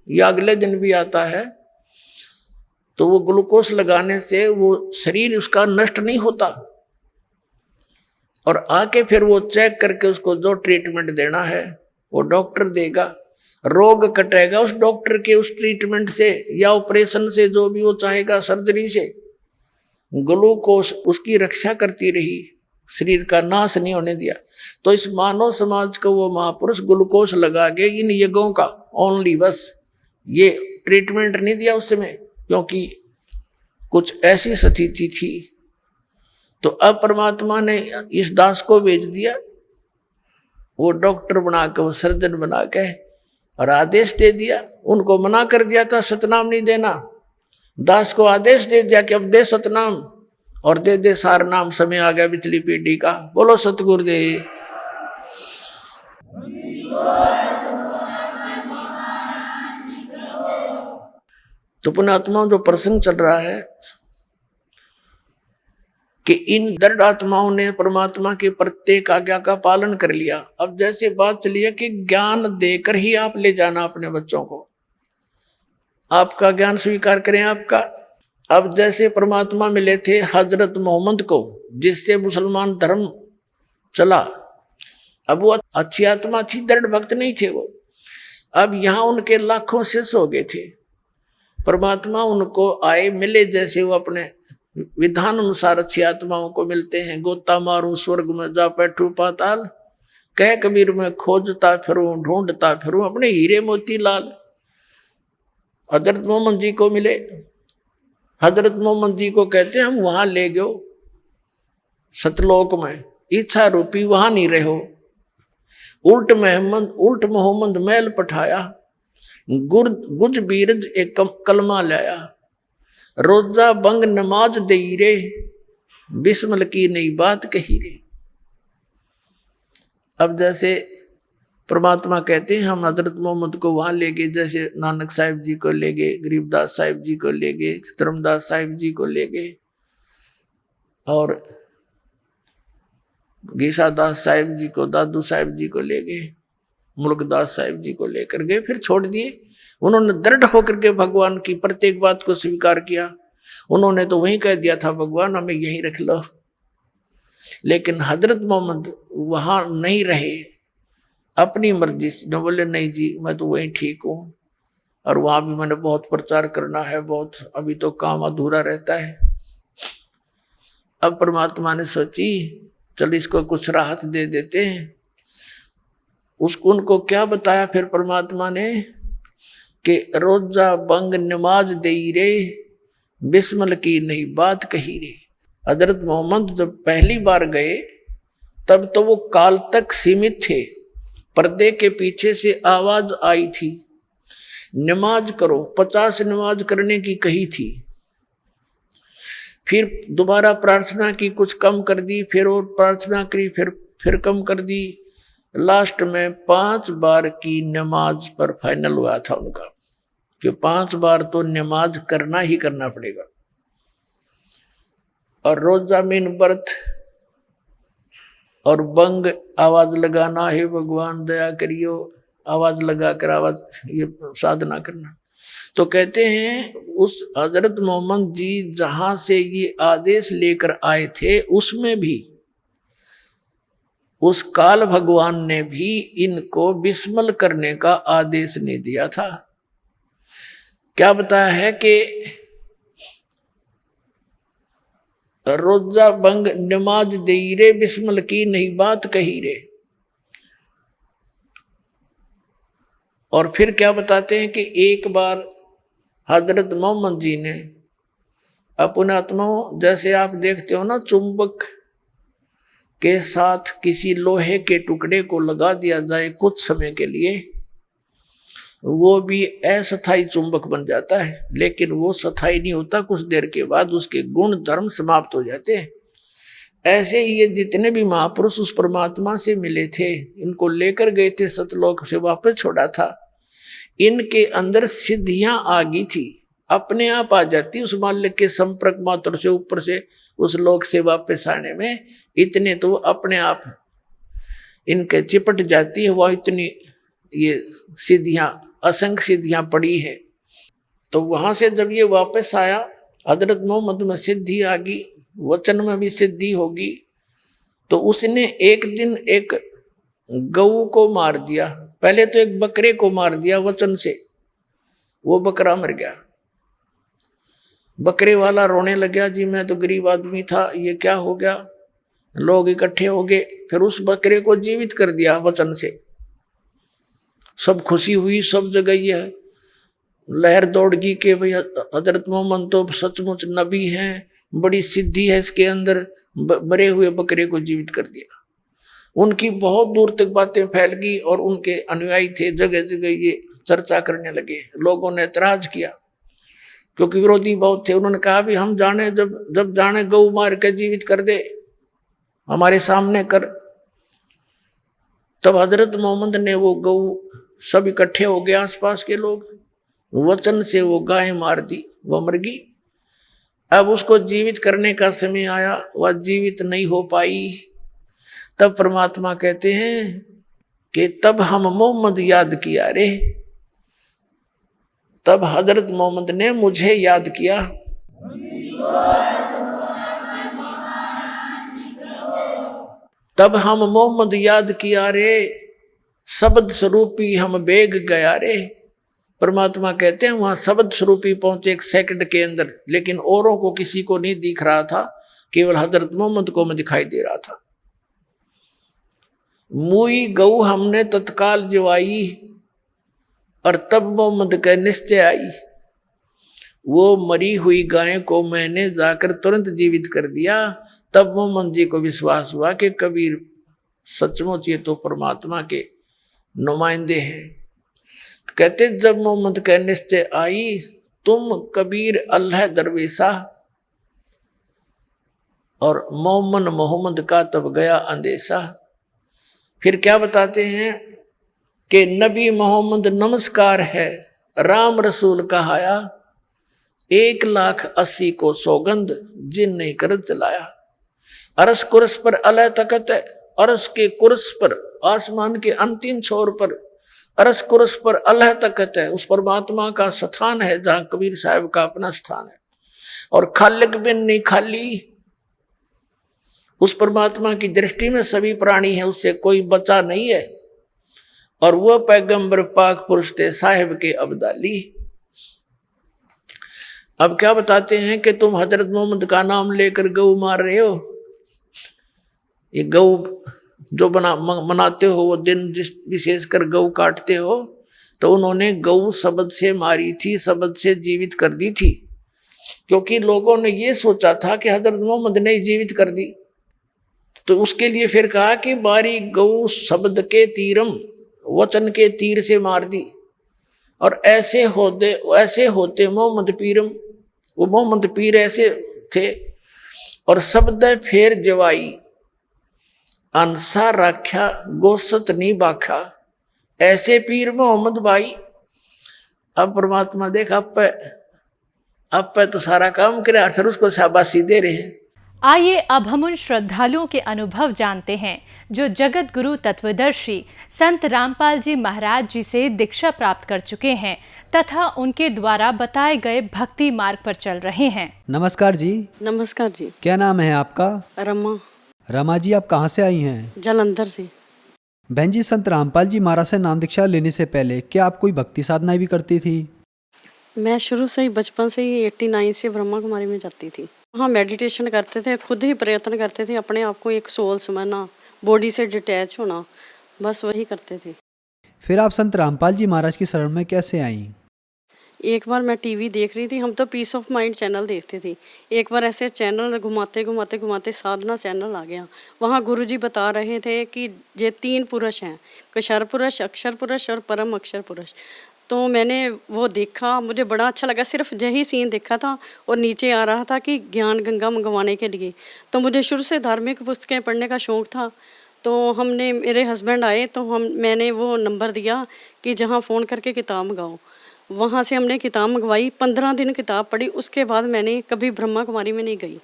या अगले दिन भी आता है। तो वो ग्लूकोज लगाने से वो शरीर उसका नष्ट नहीं होता, और आके फिर वो चेक करके उसको जो ट्रीटमेंट देना है वो डॉक्टर देगा। रोग कटेगा उस डॉक्टर के उस ट्रीटमेंट से या ऑपरेशन से, जो भी वो चाहेगा, सर्जरी से। ग्लूकोज उसकी रक्षा करती रही, शरीर का नाश नहीं होने दिया। तो इस मानव समाज को वो महापुरुष ग्लूकोज लगा के इन यज्ञों का ओनली बस ये ट्रीटमेंट नहीं दिया उस समय, क्योंकि कुछ ऐसी स्थिति थी। तो अब परमात्मा ने इस दास को भेज दिया, वो डॉक्टर बना के, वो सर्जन बना के, और आदेश दे दिया। उनको मना कर दिया था सतनाम नहीं देना, दास को आदेश दे दिया कि अब दे सतनाम और दे दे सार नाम। समय आ गया पिछली पीढ़ी का। बोलो सतगुरुदेव। तो पुण्यात्माओं जो प्रसंग चल रहा है कि इन दृढ़ आत्माओं ने परमात्मा के प्रत्येक आज्ञा का पालन कर लिया। अब जैसे बात चली है कि ज्ञान देकर ही आप ले जाना अपने बच्चों को, आपका ज्ञान स्वीकार करें आपका। अब जैसे परमात्मा मिले थे हजरत मोहम्मद को, जिससे मुसलमान धर्म चला, अब वो अच्छी आत्मा थी, दृढ़ भक्त नहीं थे वो। अब यहां उनके लाखों शिष्य हो गए थे, परमात्मा उनको आए मिले, जैसे वो अपने विधान अनुसार अच्छी आत्माओं को मिलते हैं। गोता मारूं स्वर्ग में जा बैठूं पाताल, कह कबीर में खोजता फिरूं ढूंढता फिरूं अपने हीरे मोती लाल। हजरत मोहम्मद जी को मिले, हजरत मोहम्मद जी को कहते हैं हम वहां ले गयो सतलोक में, इच्छा रूपी वहां नहीं रहो। उल्ट मोहम्मद मैल पठाया, गुज बीरज एक कलमा लाया। रोजा बंग नमाज दई रे, बिस्मिल की नई बात कही रे। अब जैसे परमात्मा कहते हैं हम हजरत मोहम्मद को वहां ले गए, जैसे नानक साहिब जी को ले गए, गरीबदास साहिब जी को ले गए, धर्मदास साहिब जी को ले गए, और गीसादास साहिब जी को, दादू साहिब जी को ले गए, मुल्कदास साहिब जी को लेकर गए, फिर छोड़ दिए। उन्होंने दृढ़ होकर के भगवान की प्रत्येक बात को स्वीकार किया। उन्होंने तो वहीं कह दिया था भगवान हमें यहीं रख लो, लेकिन हजरत मोहम्मद वहां नहीं रहे, अपनी मर्जी से जो बोले नहीं जी मैं तो वहीं ठीक हूं, और वहां भी मैंने बहुत प्रचार करना है, बहुत अभी तो काम अधूरा रहता है। अब परमात्मा ने सोची चल इसको कुछ राहत दे देते हैं। उसको उनको क्या बताया फिर परमात्मा ने कि रोजा बंग नमाज दई रे, बिस्मिल की नई बात कही रे। हजरत मोहम्मद जब पहली बार गए तब तो वो काल तक सीमित थे, पर्दे के पीछे से आवाज आई थी नमाज करो, 50 नमाज करने की कही थी। फिर दोबारा प्रार्थना की, कुछ कम कर दी, फिर और प्रार्थना करी, फिर कम कर दी। लास्ट में 5 बार की नमाज पर फाइनल हुआ था उनका कि 5 बार तो नमाज करना ही करना पड़ेगा। और रोजा मीन व्रत और बंग आवाज लगाना है भगवान दया करियो, आवाज लगाकर आवाज ये साधना करना। तो कहते हैं उस हजरत मोहम्मद जी जहां से ये आदेश लेकर आए थे उसमें भी उस काल भगवान ने भी इनको बिस्मिल करने का आदेश नहीं दिया था। क्या बताया है कि रोजा बंग नमाज दई रे, बिस्मिल की नहीं बात कही रे। और फिर क्या बताते हैं कि एक बार हजरत मोहम्मद जी ने अपने आत्माओं, जैसे आप देखते हो ना चुंबक के साथ किसी लोहे के टुकड़े को लगा दिया जाए कुछ समय के लिए, वो भी अस्थायी चुंबक बन जाता है, लेकिन वो स्थायी नहीं होता, कुछ देर के बाद उसके गुण धर्म समाप्त हो जाते हैं। ऐसे ही ये जितने भी महापुरुष उस परमात्मा से मिले थे, इनको लेकर गए थे सतलोक से वापस छोड़ा था, इनके अंदर सिद्धियां आ गई थी, अपने आप आ जाती उस मालिक के संपर्क मात्र से, ऊपर से उस लोक से वापस आने में इतने तो अपने आप इनके चिपट जाती है। वह इतनी ये सिद्धियां, असंख्य सिद्धियां पड़ी है। तो वहां से जब ये वापस आया, हजरत मोहम्मद में सिद्धि आ गई, वचन में भी सिद्धि होगी। तो उसने एक दिन एक गऊ को मार दिया, पहले तो एक बकरे को मार दिया वचन से, वो बकरा मर गया। बकरे वाला रोने लगा, जी मैं तो गरीब आदमी था, ये क्या हो गया। लोग इकट्ठे हो गए, फिर उस बकरे को जीवित कर दिया वचन से। सब खुशी हुई, सब जगह ये लहर दौड़ गई कि भाई हजरत मोहम्मद तो सचमुच नबी हैं, बड़ी सिद्धि है इसके अंदर, मरे हुए बकरे को जीवित कर दिया। उनकी बहुत दूर तक बातें फैल गई और उनके अनुयायी थे जगह जगह ये चर्चा करने लगे। लोगों ने एतराज किया क्योंकि विरोधी बहुत थे। उन्होंने कहा भी हम जाने, जब जाने गऊ मार के जीवित कर दे, हमारे सामने कर। तब हजरत मोहम्मद ने वो गऊ, सब इकट्ठे हो गए आसपास के लोग, वचन से वो गाय मार दी, वो मर गई। अब उसको जीवित करने का समय आया, वह जीवित नहीं हो पाई। तब परमात्मा कहते हैं कि तब हम मोहम्मद याद किया रे, तब हजरत मोहम्मद ने मुझे याद किया। तब हम मोहम्मद याद किया रे, शब्द स्वरूपी हम बेग गया रे। परमात्मा कहते हैं वहां शब्द स्वरूपी पहुंचे 1 सेकंड के अंदर, लेकिन औरों को किसी को नहीं दिख रहा था, केवल हजरत मोहम्मद को मैं दिखाई दे रहा था। मुई गऊ हमने तत्काल जवाई, और तब मोहम्मद का निश्चय आई। वो मरी हुई गाय को मैंने जाकर तुरंत जीवित कर दिया। तब मोहम्मद जी को विश्वास हुआ कि कबीर सचमुच ये तो परमात्मा के नुमाइंदे हैं। तो कहते जब मोहम्मद का निश्चय आई, तुम कबीर अल्लाह दरवेशा, और मोहम्मद का तब गया अंदेशा। फिर क्या बताते हैं कि नबी मोहम्मद नमस्कार है, राम रसूल कहाया, 1,80,000 को सौगंध जिन नहीं कर चलाया। अरस कुर्स पर अलह तकत है, अरस के कुर्स पर, आसमान के अंतिम छोर पर अरस कुर्स पर अलह तकत है। उस परमात्मा का स्थान है जहां कबीर साहब का अपना स्थान है। और खालिक बिन नहीं खाली, उस परमात्मा की दृष्टि में सभी प्राणी है, उससे कोई बचा नहीं है। और वह पैगंबर पाक पुरुष थे साहिब के अब्दाली। अब क्या बताते हैं कि तुम हजरत मोहम्मद का नाम लेकर गऊ मार रहे हो। ये गऊ जो मनाते हो वो दिन, जिस विशेषकर गऊ काटते हो, तो उन्होंने गऊ शब्द से मारी थी, शब्द से जीवित कर दी थी। क्योंकि लोगों ने ये सोचा था कि हजरत मोहम्मद ने जीवित कर दी, तो उसके लिए फिर कहा कि बारी गऊ शब्द के तीरम, वचन के तीर से मार दी। और ऐसे होते मोहम्मद पीरम, वो मोहम्मद पीर ऐसे थे। और शब्द फेर जवाई, अंसा राख्या गोसत नहीं बाखा, ऐसे पीर मोहम्मद भाई। अब परमात्मा देख आप पे तो सारा काम करे और फिर उसको शाबाशी दे रहे हैं। आइए अब हम उन श्रद्धालुओं के अनुभव जानते हैं जो जगत गुरु तत्वदर्शी संत रामपाल जी महाराज जी से दीक्षा प्राप्त कर चुके हैं तथा उनके द्वारा बताए गए भक्ति मार्ग पर चल रहे हैं। नमस्कार जी। नमस्कार जी। क्या नाम है आपका? रमा। रमा जी, आप कहाँ से आई हैं? जालंधर से। बहन जी, संत रामपाल जी महाराज से नाम दीक्षा लेने से पहले क्या आप कोई भक्ति साधना भी करती थी? मैं शुरू से ही, बचपन से ही 89 से ब्रह्मा कुमारी में जाती थी। वहाँ मेडिटेशन करते थे, खुद ही प्रयत्न करते थे अपने आप को एक सोल समझना, बॉडी से डिटैच होना, बस वही करते थे। फिर आप संत रामपाल जी महाराज की शरण में कैसे आईं? एक बार मैं टीवी देख रही थी, हम तो पीस ऑफ माइंड चैनल देखते थे। एक बार ऐसे चैनल घुमाते साधना चैनल आ गया। वहाँ गुरुजी बता रहे थे कि ये 3 पुरुष हैं, कशर पुरुष, अक्षर पुरुष और परम अक्षर पुरुष। तो मैंने वो देखा, मुझे बड़ा अच्छा लगा। सिर्फ यही सीन देखा था और नीचे आ रहा था कि ज्ञान गंगा मंगवाने के लिए। तो मुझे शुरू से धार्मिक पुस्तकें पढ़ने का शौक़ था। तो हमने, मेरे हस्बैंड आए तो मैंने वो नंबर दिया कि जहाँ फ़ोन करके किताब मंगाओ। वहाँ से हमने किताब मंगवाई, 15 दिन किताब पढ़ी। उसके बाद मैंने कभी ब्रह्मा कुमारी में नहीं गई।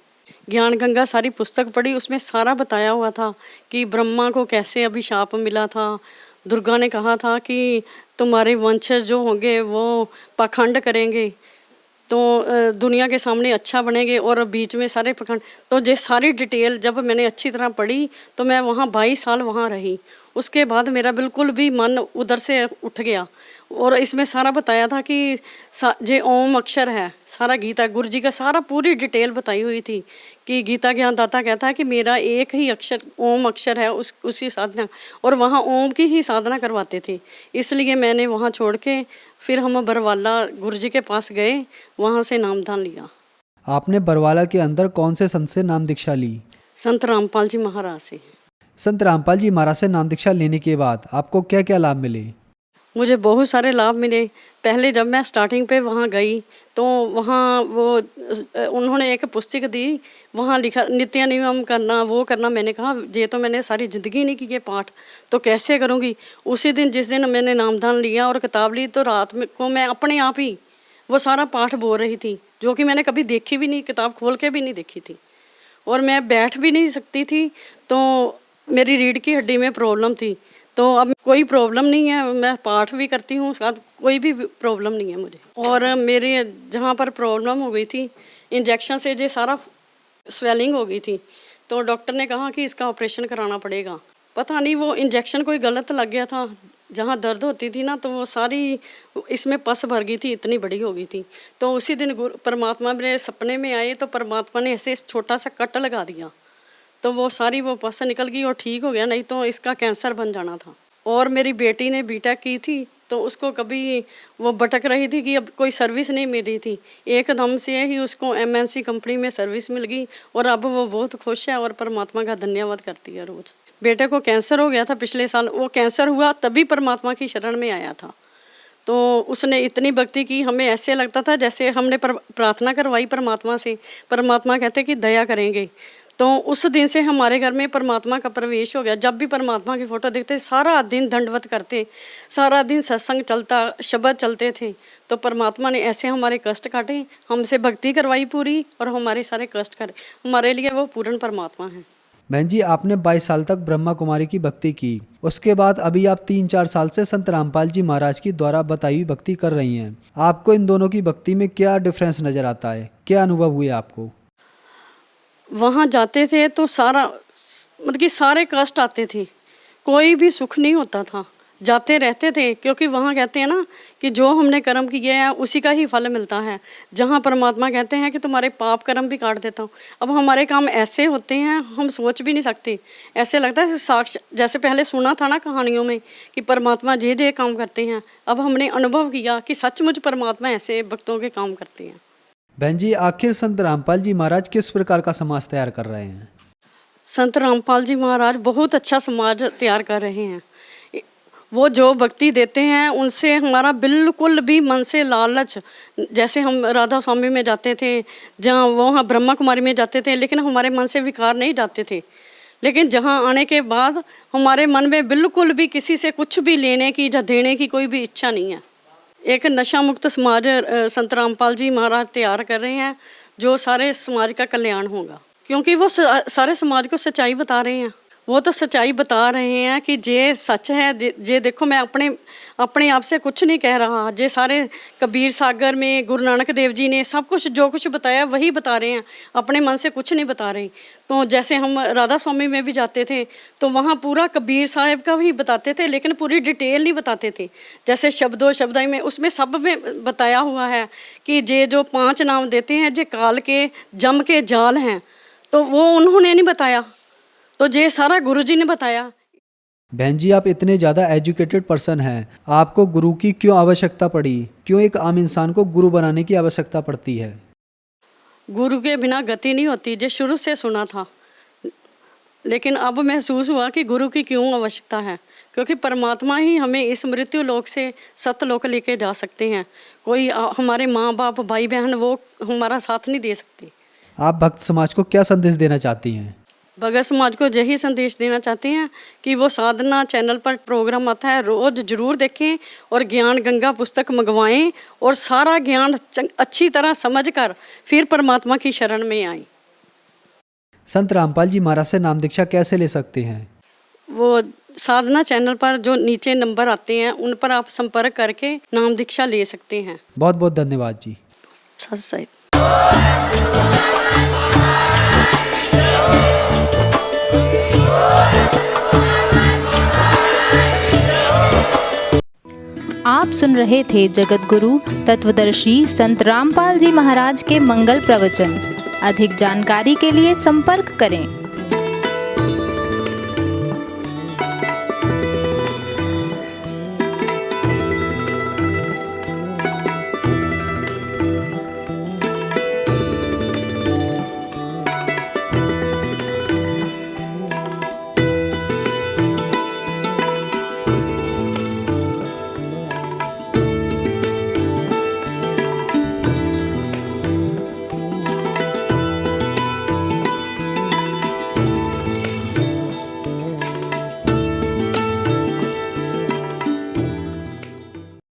ज्ञान गंगा सारी पुस्तक पढ़ी, उसमें सारा बताया हुआ था कि ब्रह्मा को कैसे अभिशाप मिला था। दुर्गा ने कहा था कि तुम्हारे वंशज जो होंगे वो पाखंड करेंगे, तो दुनिया के सामने अच्छा बनेंगे, और बीच में सारे पाखंड। तो ये सारी डिटेल जब मैंने अच्छी तरह पढ़ी तो मैं वहाँ 22 साल वहाँ रही। उसके बाद मेरा बिल्कुल भी मन उधर से उठ गया। और इसमें सारा बताया था कि जे ओम अक्षर है, सारा गीता गुरु जी का सारा पूरी डिटेल बताई हुई थी कि गीता ज्ञान दाता कहता है कि मेरा एक ही अक्षर ओम अक्षर है, उसी साधना, और वहाँ ओम की ही साधना करवाते थे। इसलिए मैंने वहाँ छोड़ के फिर हम बरवाला गुरु जी के पास गए, वहाँ से नामदान लिया। आपने बरवाला के अंदर कौन से संत से नाम दीक्षा ली? संत रामपाल जी महाराज से। संत रामपाल जी महाराज से नाम दीक्षा लेने के बाद आपको क्या क्या लाभ मिले? मुझे बहुत सारे लाभ मिले। पहले जब मैं स्टार्टिंग पे वहाँ गई तो वहाँ वो उन्होंने एक पुस्तक दी, वहाँ लिखा नित्य नियम करना, वो करना। मैंने कहा ये तो मैंने सारी ज़िंदगी नहीं की ये पाठ, तो कैसे करूँगी। उसी दिन जिस दिन मैंने नामदान लिया और किताब ली तो रात में को मैं अपने आप ही वो सारा पाठ बोल रही थी, जो कि मैंने कभी देखी भी नहीं, किताब खोल के भी नहीं देखी थी, और मैं बैठ भी नहीं सकती थी। तो मेरी रीढ़ की हड्डी में प्रॉब्लम थी, तो अब कोई प्रॉब्लम नहीं है, मैं पाठ भी करती हूँ, साथ कोई भी प्रॉब्लम नहीं है मुझे। और मेरे जहाँ पर प्रॉब्लम हो गई थी इंजेक्शन से, जो सारा स्वेलिंग हो गई थी, तो डॉक्टर ने कहा कि इसका ऑपरेशन कराना पड़ेगा। पता नहीं वो इंजेक्शन कोई गलत लग गया था, जहाँ दर्द होती थी ना तो वो सारी इसमें पस भर गई थी, इतनी बड़ी हो गई थी। तो उसी दिन परमात्मा मेरे सपने में आए, तो परमात्मा ने ऐसे छोटा सा कट लगा दिया, तो वो सारी वो पस निकल गई और ठीक हो गया, नहीं तो इसका कैंसर बन जाना था। और मेरी बेटी ने बीटेक की थी, तो उसको कभी वो भटक रही थी कि अब कोई सर्विस नहीं मिल रही थी, एकदम से ही उसको MNC कंपनी में सर्विस मिल गई और अब वो बहुत खुश है और परमात्मा का धन्यवाद करती है रोज़। बेटे को कैंसर हो गया था पिछले साल, वो कैंसर हुआ तभी परमात्मा की शरण में आया था, तो उसने इतनी भक्ति की, हमें ऐसे लगता था जैसे हमने प्रार्थना करवाई परमात्मा से, परमात्मा कहते कि दया करेंगे। तो उस दिन से हमारे घर में परमात्मा का प्रवेश हो गया। जब भी परमात्मा की फ़ोटो देखते सारा दिन दंडवत करते, सारा दिन सत्संग चलता, शब्द चलते थे, तो परमात्मा ने ऐसे हमारे कष्ट काटे, हमसे भक्ति करवाई पूरी और हमारे सारे कष्ट काटे। हमारे लिए वो पूर्ण परमात्मा है। बहन जी, आपने 22 साल तक ब्रह्मा कुमारी की भक्ति की, उसके बाद अभी आप 3-4 साल से संत रामपाल जी महाराज की द्वारा बताई हुई भक्ति कर रही हैं। आपको इन दोनों की भक्ति में क्या डिफरेंस नज़र आता है, क्या अनुभव हुए आपको? वहाँ जाते थे तो सारा मतलब कि सारे कष्ट आते थे, कोई भी सुख नहीं होता था। जाते रहते थे, क्योंकि वहाँ कहते हैं ना कि जो हमने कर्म किए हैं उसी का ही फल मिलता है। जहाँ परमात्मा कहते हैं कि तुम्हारे पाप कर्म भी काट देता हूँ। अब हमारे काम ऐसे होते हैं हम सोच भी नहीं सकते, ऐसे लगता है साक्ष, जैसे पहले सुना था ना कहानियों में कि परमात्मा जे काम करते हैं, अब हमने अनुभव किया कि सचमुच परमात्मा ऐसे भक्तों के काम करते हैं। बहन जी, आखिर संत रामपाल जी महाराज किस प्रकार का समाज तैयार कर रहे हैं? संत रामपाल जी महाराज बहुत अच्छा समाज तैयार कर रहे हैं। वो जो भक्ति देते हैं उनसे हमारा बिल्कुल भी मन से लालच, जैसे हम राधा स्वामी में जाते थे, जहाँ वहाँ ब्रह्मा कुमारी में जाते थे, लेकिन हमारे मन से विकार नहीं जाते थे। लेकिन जहाँ आने के बाद हमारे मन में बिल्कुल भी किसी से कुछ भी लेने की या देने की कोई भी इच्छा नहीं है। एक नशा मुक्त समाज संत रामपाल जी महाराज तैयार कर रहे हैं, जो सारे समाज का कल्याण होगा, क्योंकि वो सारे समाज को सच्चाई बता रहे हैं। वो तो सच्चाई बता रहे हैं कि जे सच है, जे देखो मैं अपने आप से कुछ नहीं कह रहा, जे सारे कबीर सागर में गुरु नानक देव जी ने सब कुछ जो कुछ बताया वही बता रहे हैं, अपने मन से कुछ नहीं बता रहे। तो जैसे हम राधा स्वामी में भी जाते थे तो वहाँ पूरा कबीर साहब का भी बताते थे, लेकिन पूरी डिटेल नहीं बताते थे। जैसे शब्दों शब्दाई में उसमें सब में बताया हुआ है कि जे जो 5 नाम देते हैं जे काल के जम के जाल हैं, तो वो उन्होंने नहीं बताया, तो ये सारा गुरुजी ने बताया। बहन जी, आप इतने ज़्यादा एजुकेटेड पर्सन हैं, आपको गुरु की क्यों आवश्यकता पड़ी? क्यों एक आम इंसान को गुरु बनाने की आवश्यकता पड़ती है? गुरु के बिना गति नहीं होती, जो शुरू से सुना था, लेकिन अब महसूस हुआ कि गुरु की क्यों आवश्यकता है, क्योंकि परमात्मा ही हमें इस मृत्यु लोक से सतलोक लेके जा सकते हैं। कोई हमारे माँ बाप भाई बहन वो हमारा साथ नहीं दे सकते। आप भक्त समाज को क्या संदेश देना चाहती हैं? भगत समाज को यही संदेश देना चाहते हैं कि वो साधना चैनल पर प्रोग्राम आता है, रोज़ जरूर देखें और ज्ञान गंगा पुस्तक मंगवाएं और सारा ज्ञान अच्छी तरह समझकर फिर परमात्मा की शरण में आएं। संत रामपाल जी महाराज से नाम दीक्षा कैसे ले सकते हैं? वो साधना चैनल पर जो नीचे नंबर आते हैं उन पर आप संपर्क करके नाम दीक्षा ले सकते हैं। बहुत बहुत धन्यवाद जी। सत साहिब। आप सुन रहे थे जगत गुरु तत्वदर्शी संत रामपाल जी महाराज के मंगल प्रवचन। अधिक जानकारी के लिए संपर्क करें।